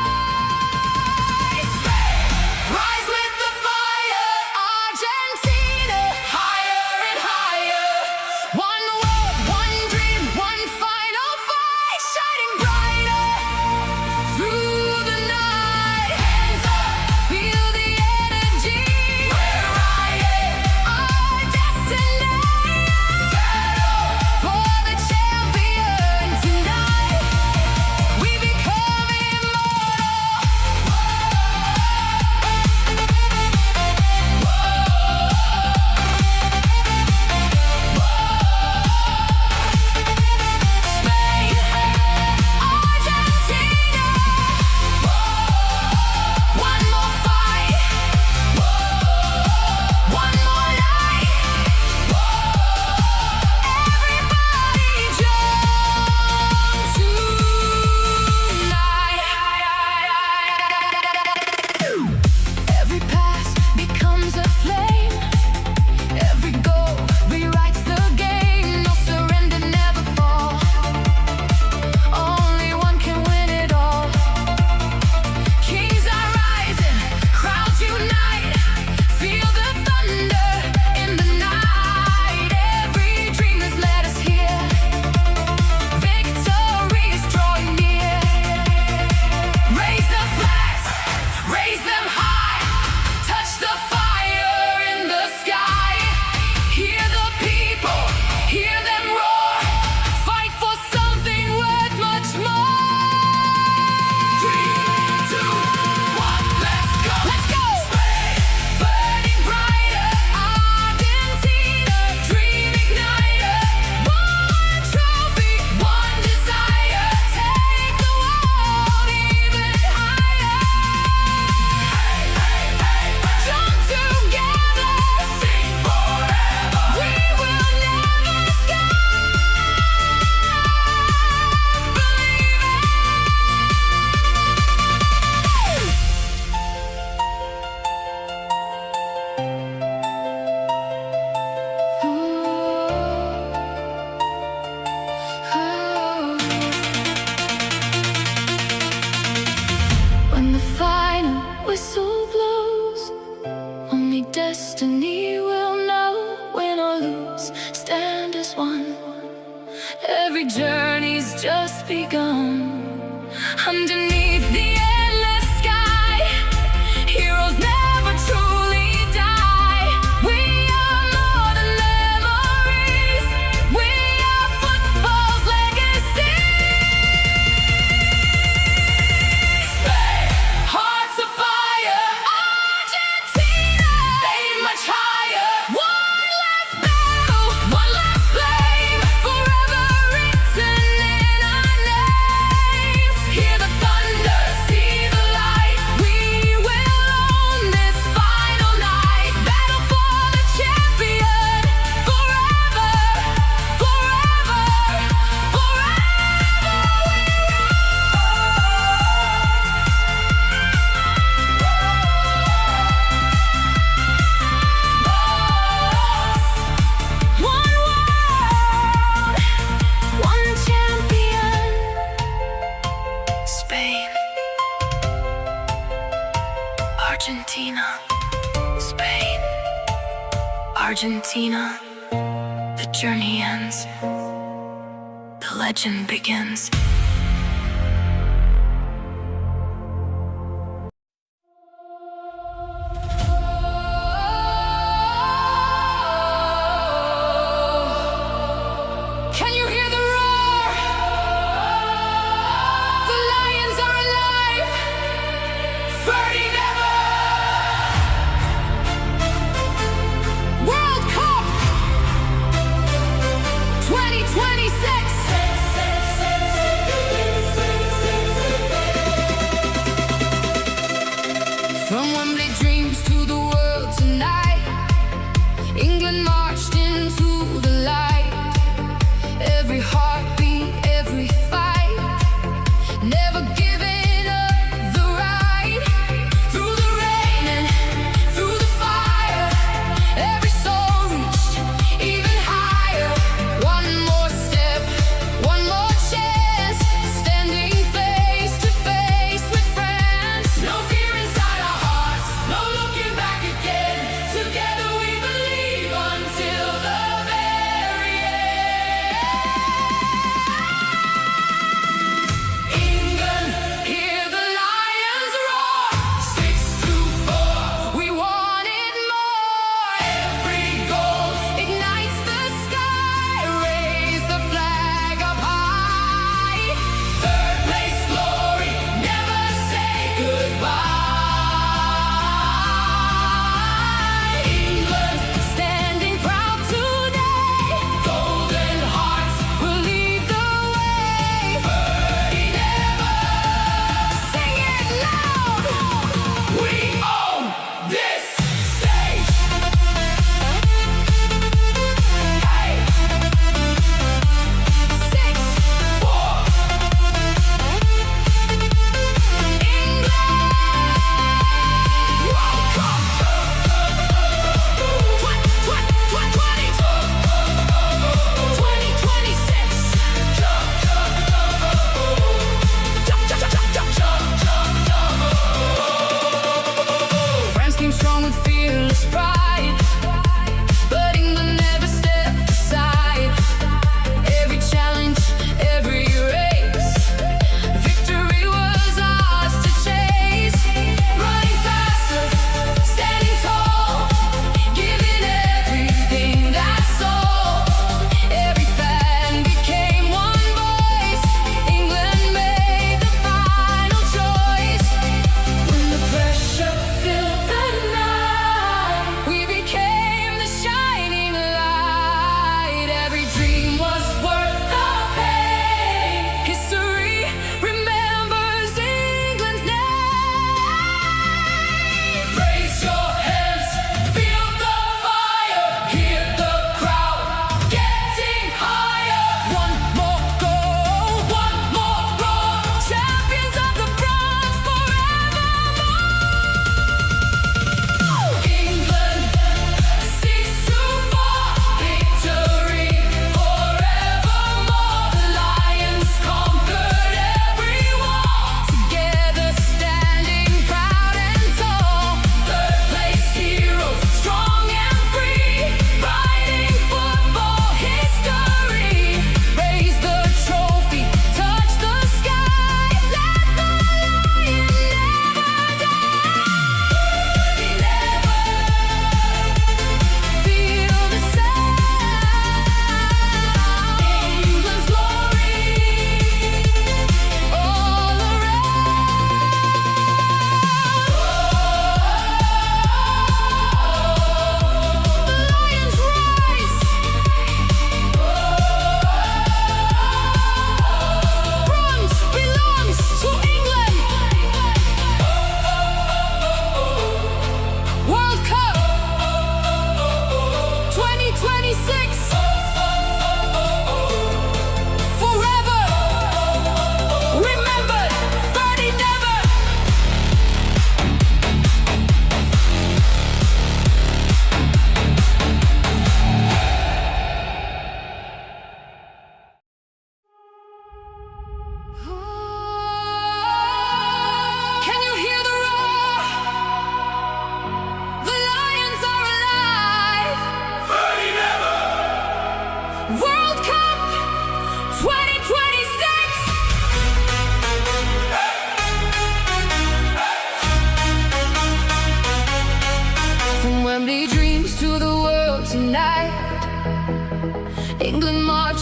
Rise with the fire, Argentina, higher and higher. One world, one dream, one final fight, shining brighter through the night. Hands up, feel the energy. We're riding our destiny. Battle for the champion tonight. We become Spain, Argentina. One more fight, one more night. Everybody jump tonight. Every past becomes a flame. Every goal rewrites the game. No surrender, never fall. Only one can win it all. Kings are rising, crowds unite. Feel the thunder in the night. Every dream has led us here. Victory is drawing near. Raise the flags, raise them high. Touch the fire in the sky. Hear the people, hear them roar. Fight for something worth much more. 3, 2, 1, let's go. Let's go. Spain, burning brighter. Argentina, dream igniter. One trophy, one desire. Take the world even higher. whistle blows, only destiny will know. Win or lose, stand as one. Every journey's just begun. Underneath the endless sky, heroes never truly die. We are more than memories. We are football's legacy. Spain, hearts of fire. Argentina, aim much higher. One last battle, one last flame, forever written in our names. Hear the thunder, see the light. We will own this final night. Battle for the champion, forever, forever, forever we One world, one champion. Spain, Argentina, Spain, Argentina. The journey ends, the legend begins. Can you hear the roar? The lions are alive. 30 never. World Cup 2026. From Wembley dreams to the world tonight. England marched into the light. Every heartbeat, every fight, never giving up the right. Through the rain and through the fire, every soul reached even higher. One more step, one more chance, standing face to face with France. No fear inside our hearts, no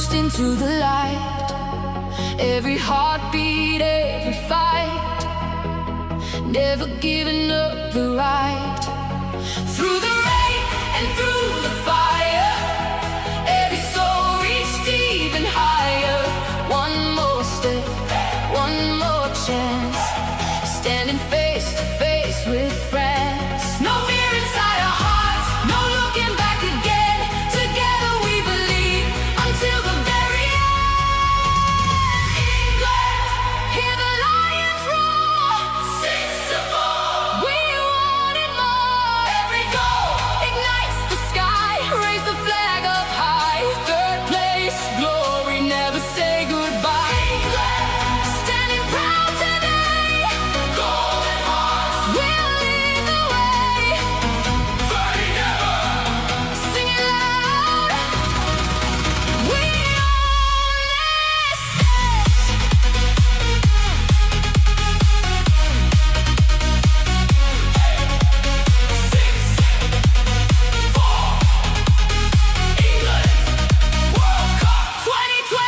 burst into the light. Every heartbeat, every fight, never giving up the right. Through the rain and through the fire, every soul reached even higher. One more step, one more chance, standing face to face with friends. No fear inside our hearts, no looking back again. Together we believe until the very end. England, hear the lions roar. 6-4, we wanted more. Every goal ignites the sky, raise the flag up high. Third place, glory, never say goodbye. England, standing proud today. Golden hearts, we'll lead the way. Fighting ever, singing loud. We own this. 6-4, England, World Cup 2026.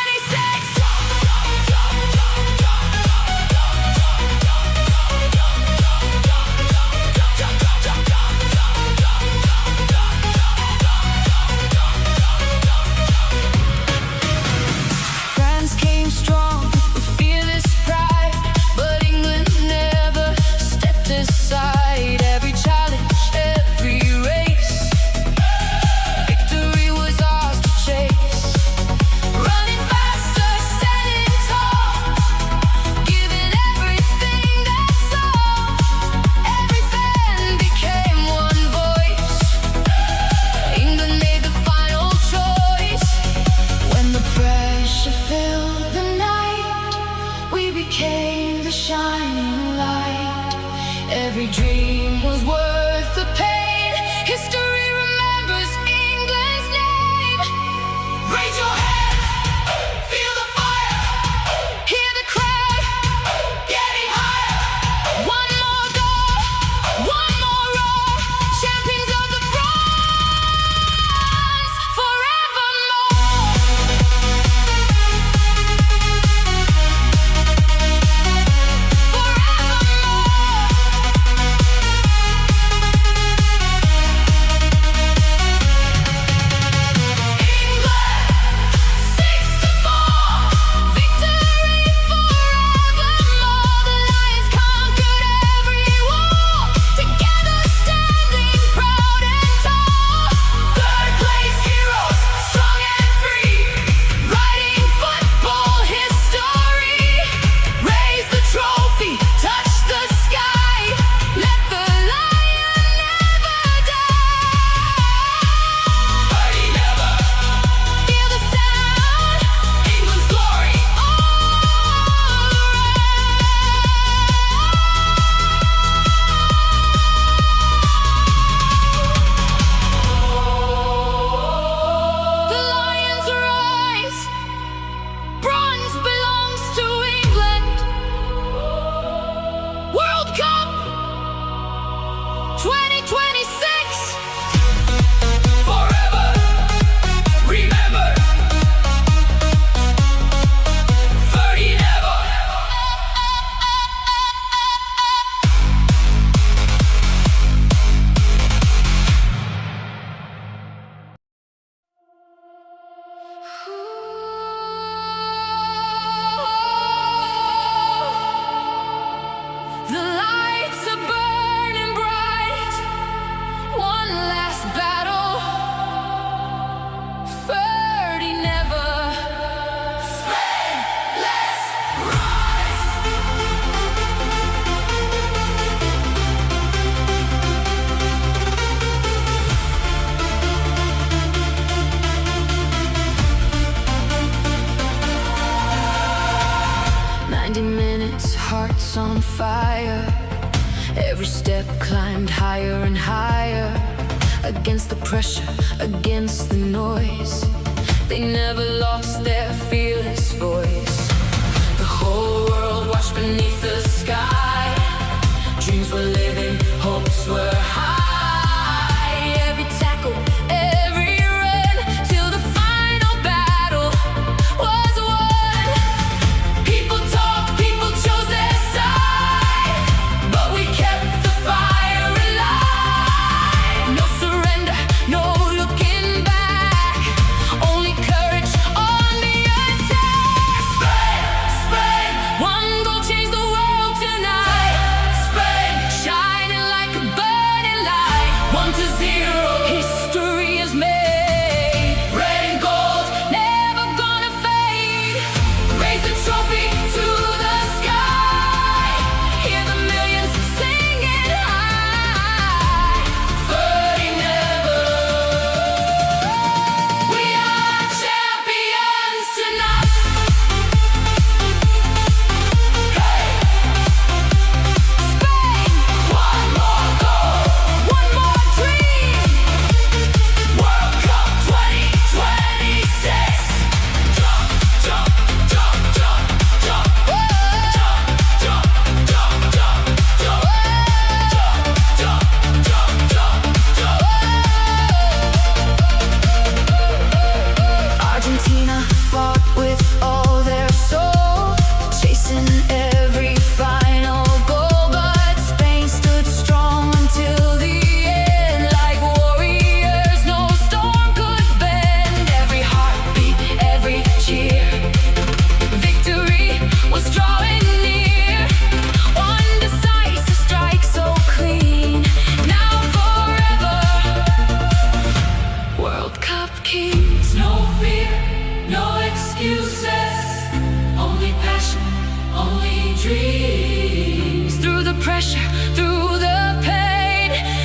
France came strong with fearless pride, but England never stepped aside. Every challenge, every race, victory was ours to chase. Running faster, standing tall, giving everything that's all. Every fan became one voice. England made the final choice. When the pressure filled the night, we became the shining light. Every dream was worth the pain. History remembers England's name. Raise your hands, feel the fire, hear the crowd getting higher. One more goal, one more roar, champions of the bronze, forevermore. hearts on fire. Every step climbed higher and higher. Against the pressure, against the noise, they never lost their fearless voice. The whole world watched beneath the sky. Dreams were living, hopes were high. Every tackle, every run, till the final battle.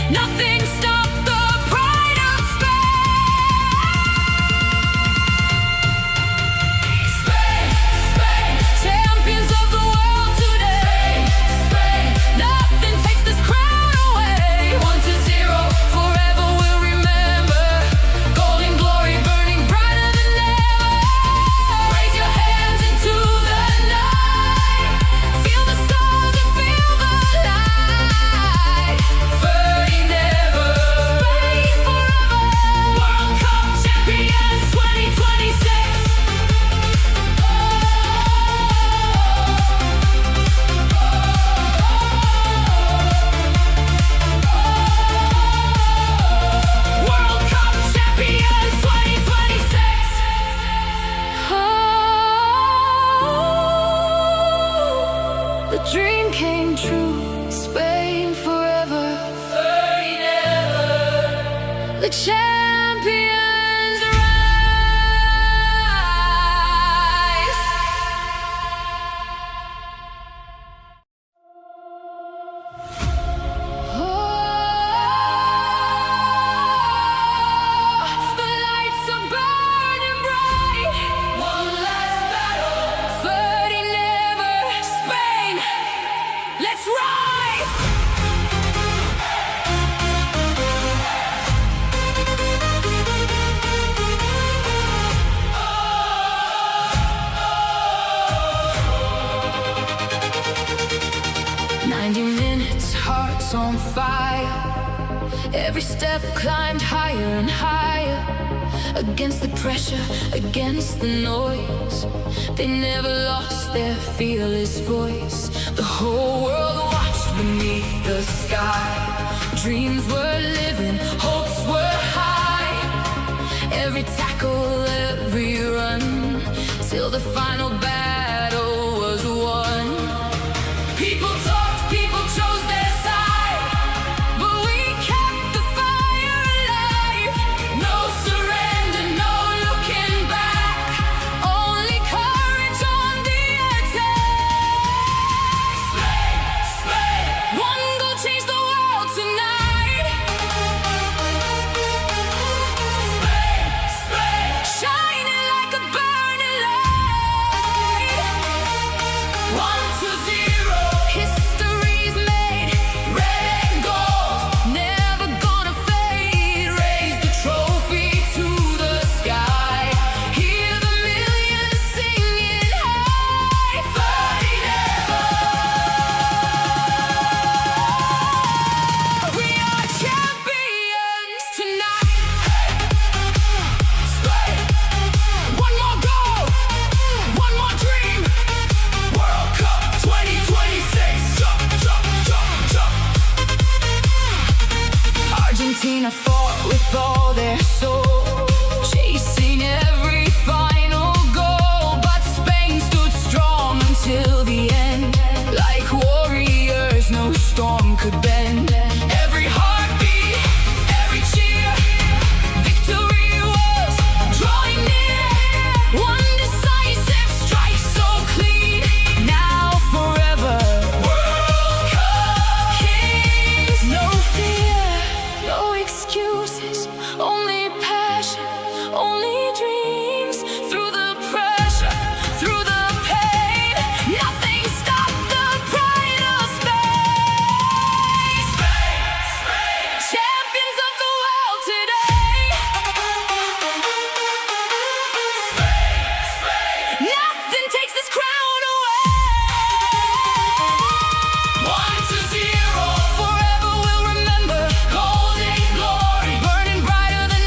Nothing stopped the pride of Spain. Spain, Spain, champions of the world today. Spain, nothing takes this crown away. 1-0, forever we'll remember. Golden glory burning brighter than ever. Raise your hands into the night. Feel the stars and feel the light. 30 never, Spain forever. World Cup champions 2026. World Cup champions 2026. The dream came true. Spain forever. 30 never. The champions rise. The lights are burning bright. One last battle. 30 never. Spain, let's rise. Minutes, hearts on fire. Every step climbed higher and higher. Against the pressure, against the noise. They never lost their fearless voice. The whole world watched beneath the sky. Dreams were living, hopes were high. Every tackle, every run, till the final battle was won. People talked, people chose their side, but we kept the fire alive. No surrender, no looking back, only courage on the attack. Spain, Spain, one goal changed the world tonight. Spain, Spain, shining like a burning light. 1-0, history's made. Red and gold, never gonna fade. Raise the trophy to the sky. Hear the millions singing high. 30 never. We are champions tonight. Spain, one more goal, one more dream. World Cup 2026. Jump, jump, jump, jump. Argentina fought with all their soul, chasing every final goal. But Spain stood strong until the end. Like warriors, no storm could bend. Every heartbeat, every cheer, victory was drawing near. One decisive strike so clean. Now forever, World Cup kings. No fear, no excuses, only passion, only dreams. Through the pressure, through the pain, nothing stopped the pride of Spain. Spain, Spain, champions of the world today. Spain, Spain, nothing takes this crown away. 1-0, forever we'll remember. Golden glory burning brighter than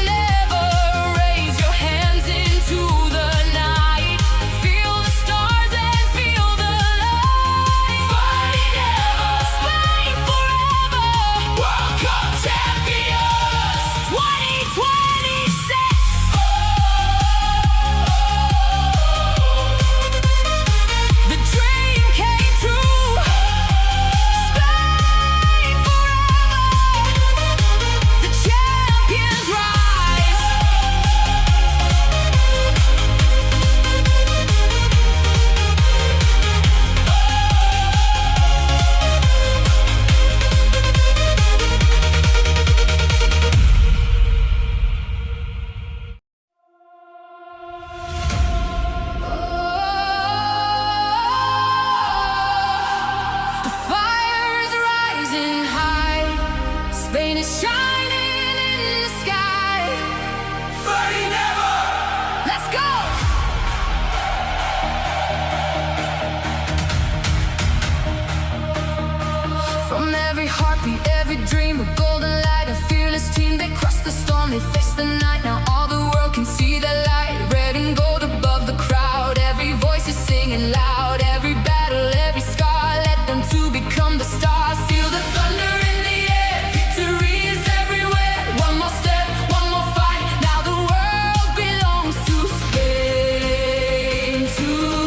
Spain is shining in the sky. 30 never! Let's go! From every heartbeat, every dream, a golden light, a fearless team. They crossed the storm, they faced the night. Now all the world can see the light. Red and gold above the crowd. Every voice is singing loud. Every battle, every scar, led them to become the stars. Feel the thunder in the air. Victory is everywhere. One more step, one more fight. Now the world belongs to Spain tonight.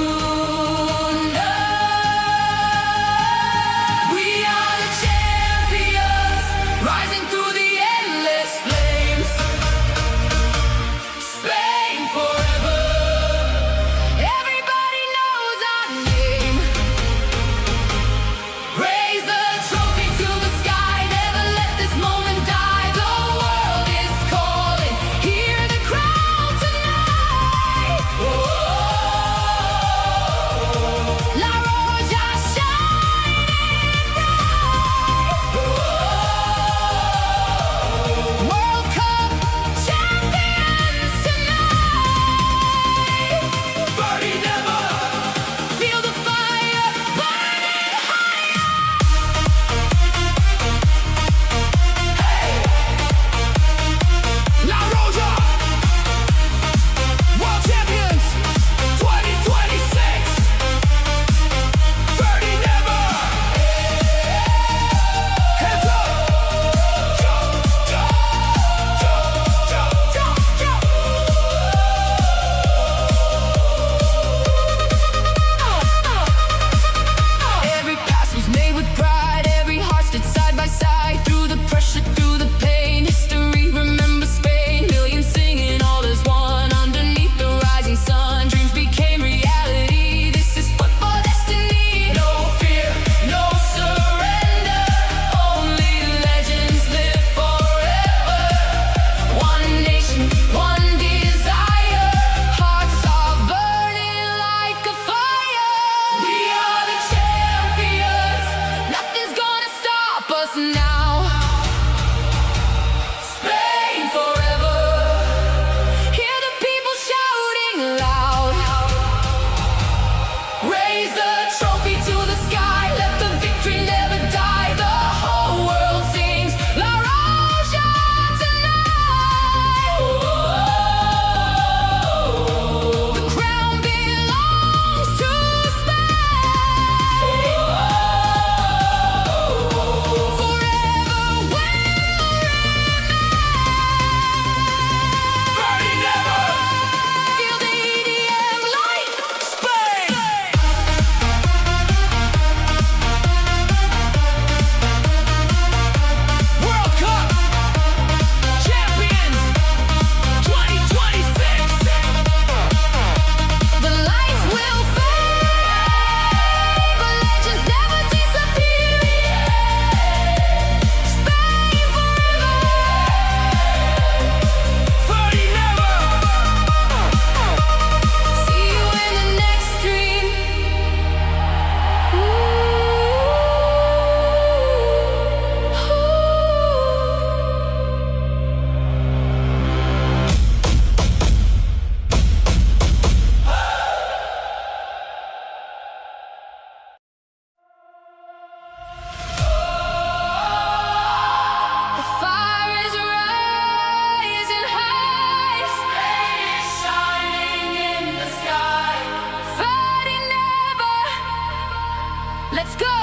We are the champions, rising through the endless flames. Spain forever. Everybody knows our name. Raise the trophy to the sky. Never let this moment die. The world is calling. Hear the crowd tonight. La Roja shining bright. World Cup champions tonight. 30 never! Feel the fire burning higher. La Roja! World Champions 2026! 30 never! Hands up! Every pass was made with pride. Every heart stood side by side. Through the pressure, through the pain. History remembers Spain. Millions singing all as one. Underneath the rising sun, dreams became reality. This is football destiny. No fear, no surrender. Only legends live forever. One nation, one desire. Hearts are burning like a fire. We are the champions. Nothing's gonna stop us now. Spain forever. Hear the people shouting loud. Raise the trophy to the sky. Let the victory never die. The whole world sings La Roja tonight. The crown belongs to Spain. Forever will remain. 30 never! Feel the EDM light. Spain! World Cup Champions 2026! The lights will fade, but legends never disappear. Spain forever. 30 never! See you in the next dream. The fire is rising high. Spain is shining in the sky. Fighting never. Let's go.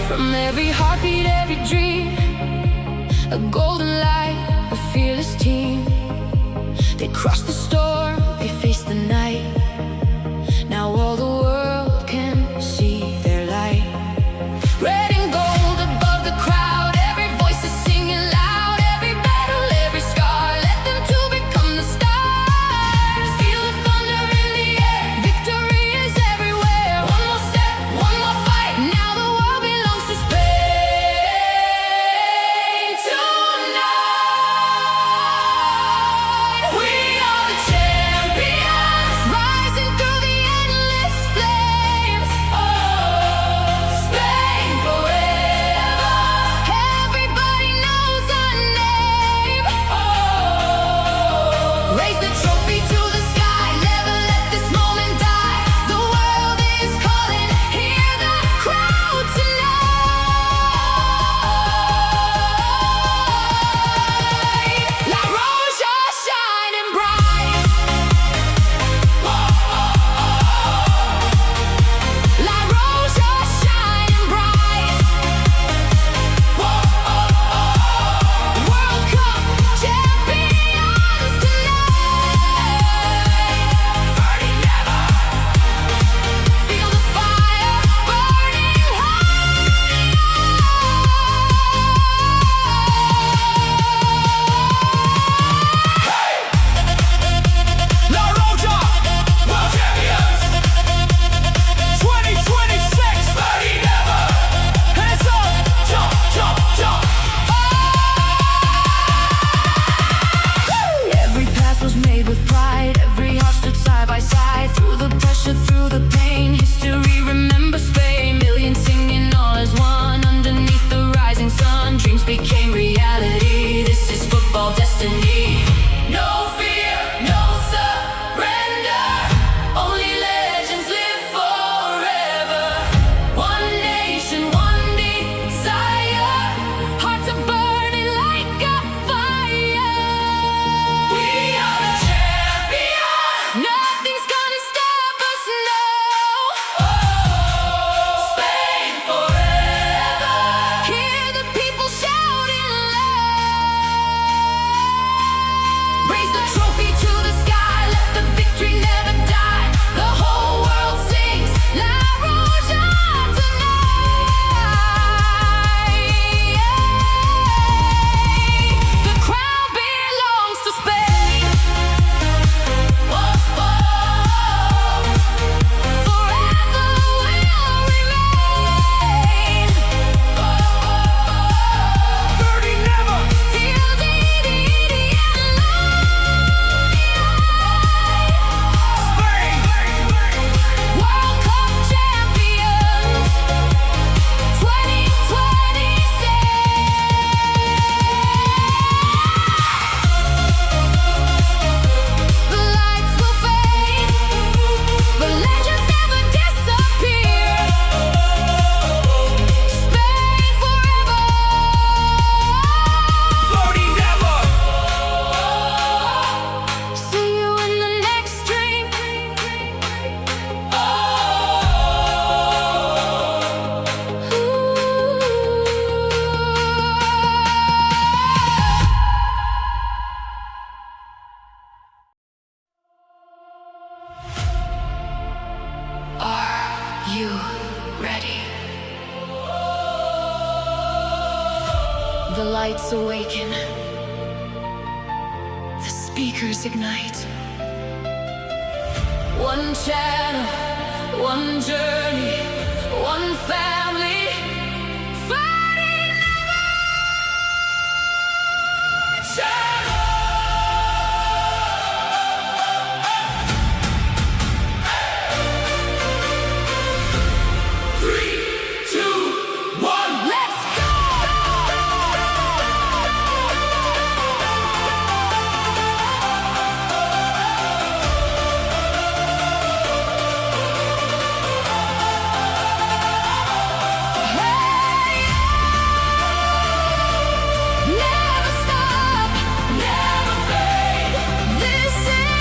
From every heartbeat, every dream, a golden light, a fearless team. They crossed the storm, they faced the night. Now all the world can see their light. Red and gold above the crowd. Every voice is singing loud. Every battle, every scar, led them to become the stars. Feel the thunder in the air. Victory is everywhere. One more step, one more fight. Now the world belongs to Spain tonight. destiny. No fear, no surrender. Only legends live forever. One nation, one desire. Hearts are burning like a fire. We are the champions. Nothing's gonna stop us now. Oh, Spain forever. Hear the people shouting loud. Raise the trophy to the sky. Let the victory never die. The whole world sings La Roja tonight. The crown belongs to Spain. Whoa, whoa. Forever will remain. Dirty never. Till the end. Spain. World Cup champions 2026. The lights will fade, but legends never disappear. Spain forever. Dirty never. See you in the next dream. Are you ready? The lights awaken. The speakers ignite. One channel, one journey, one family. Fighting never channel. Three, two, one. Let's go! Never stop, never fade. This is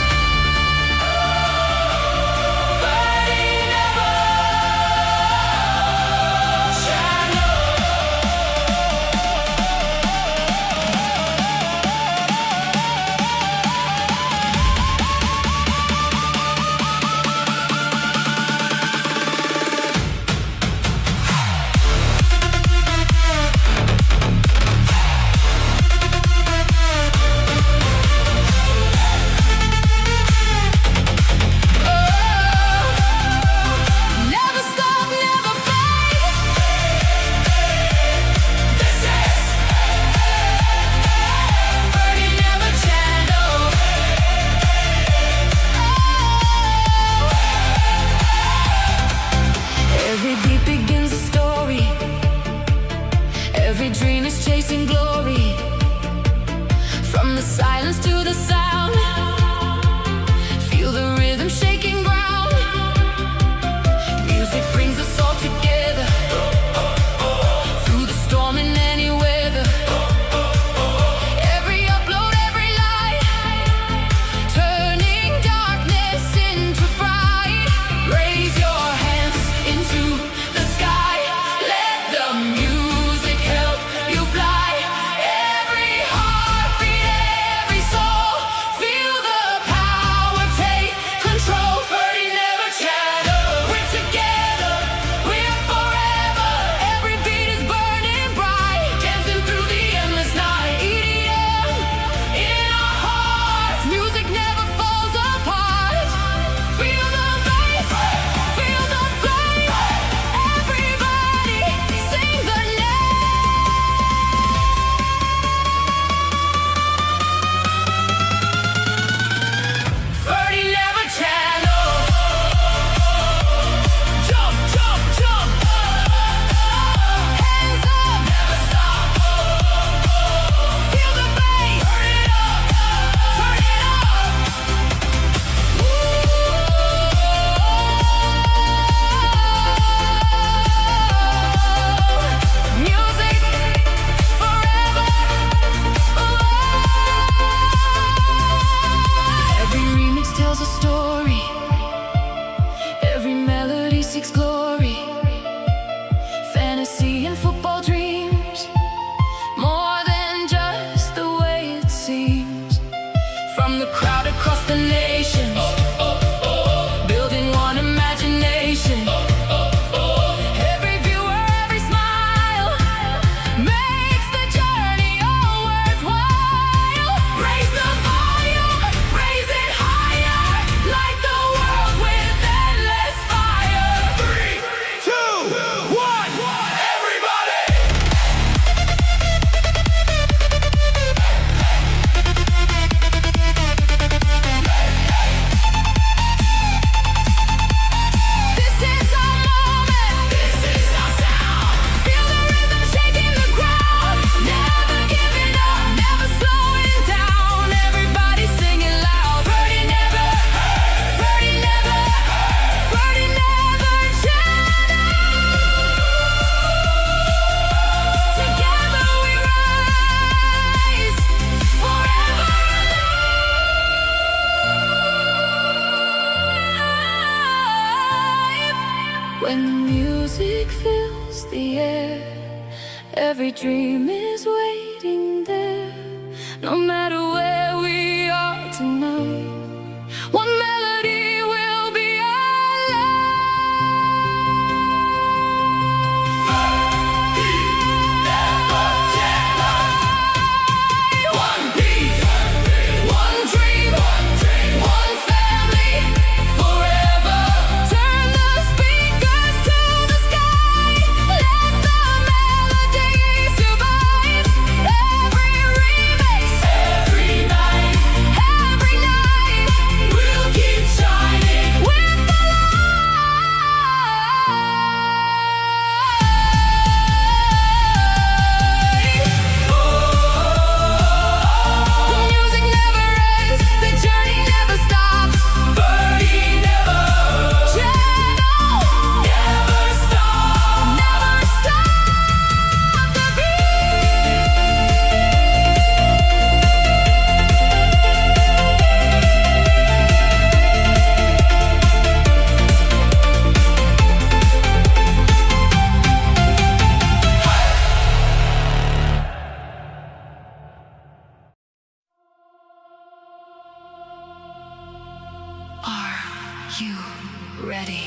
fighting never channel. Never stop, never fade. This is fighting never channel. Every beat begins a story. Every dream is chasing glory. From the silence to the sound, feel the rhythm shaking ground. Music brings us all together. Through the storm and any weather. Every upload, every light, turning darkness into bright. Raise your hands into the sky. Let the music help you fly. Every heartbeat, every soul dream is waiting there. No matter where we are tonight, one melody will be our life. One beat, one dream, one family, forever. Turn the speakers to the sky. Let the melody survive. Every remix, every night, we'll keep shining with the light. The music never ends, the journey never stops. Birdie never, channel never stop, never stop the Are you ready?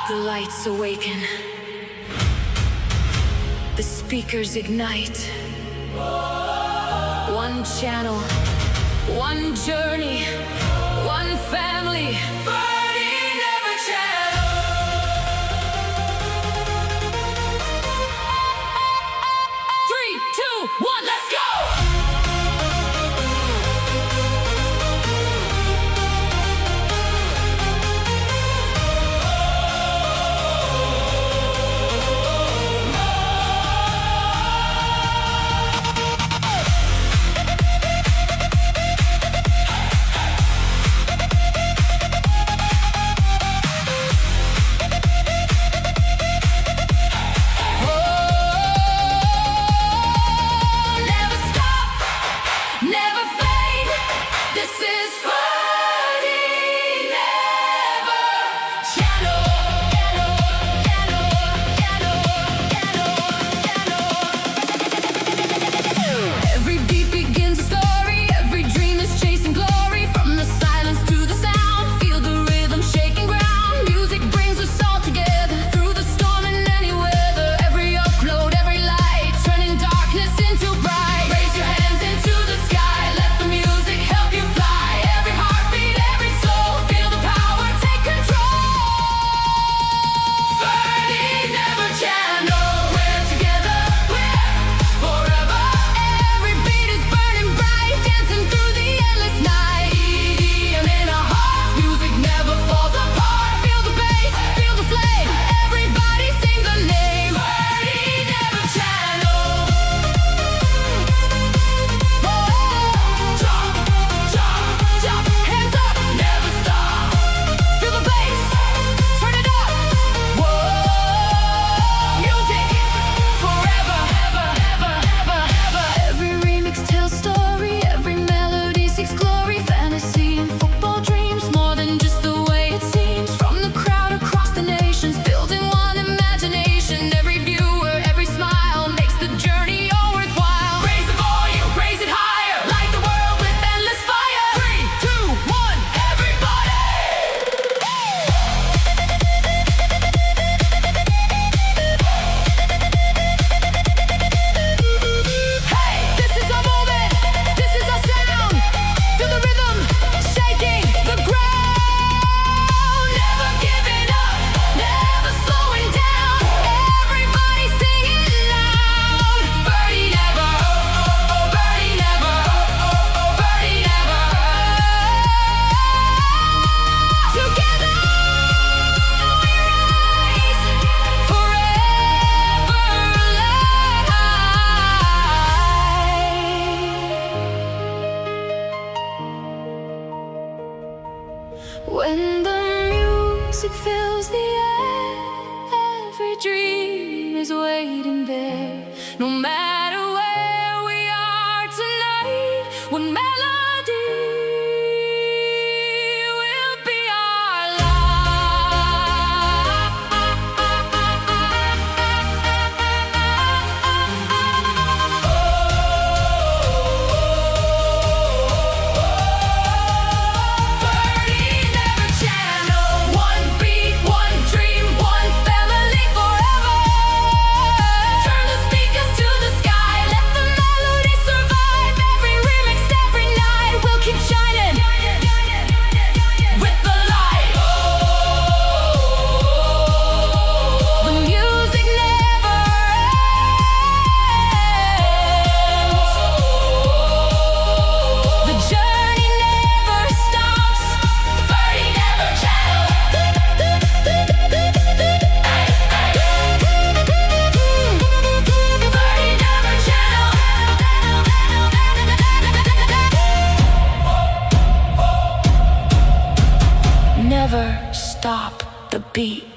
The lights awaken. The speakers ignite. One channel, one journey, one family. Birdie never channel. 3, 2, 1, let's go! Never stop, never fade. This is Birdie never channel. Every beat begins a story. Every dream is chasing glory. From the silence to the sound, feel the rhythm shaking ground. Music brings us all together through the storm and any weather. Every upload, every light, turning darkness into bright. Raise your hands into the sky. Let the music help you fly. Every heartbeat, every soul, feel the power, take control. Birdie never channel. We're together, we're forever. Every beat is burning bright, dancing through the endless night. EDM in our hearts, music never falls apart. Feel the bass, feel the flame. Everybody sing the name. Birdie never channel. Jump, jump, jump, hands up, never stop. Feel the bass, turn it up. Whoa, music forever, ever, ever, ever, ever. Every remix tells story, every melody seeks glory. Fantasy and football dreams, more than just the way it seems. From the crowd across the nations, building one imagination. Every viewer, every smile makes the journey all worthwhile. Raise the volume, raise it higher, light the world with endless fire. 3, 2, 1, everybody! Hey, this is our moment, this is our sound. Feel the rhythm shaking the ground. Never giving up, never slowing down. Everybody sing it loud. Birdie never, Birdie never, Birdie never. Together we rise, forever alive. When the music fills the air, every dream is waiting there. No matter where we are tonight, one melody will be our life. the beat.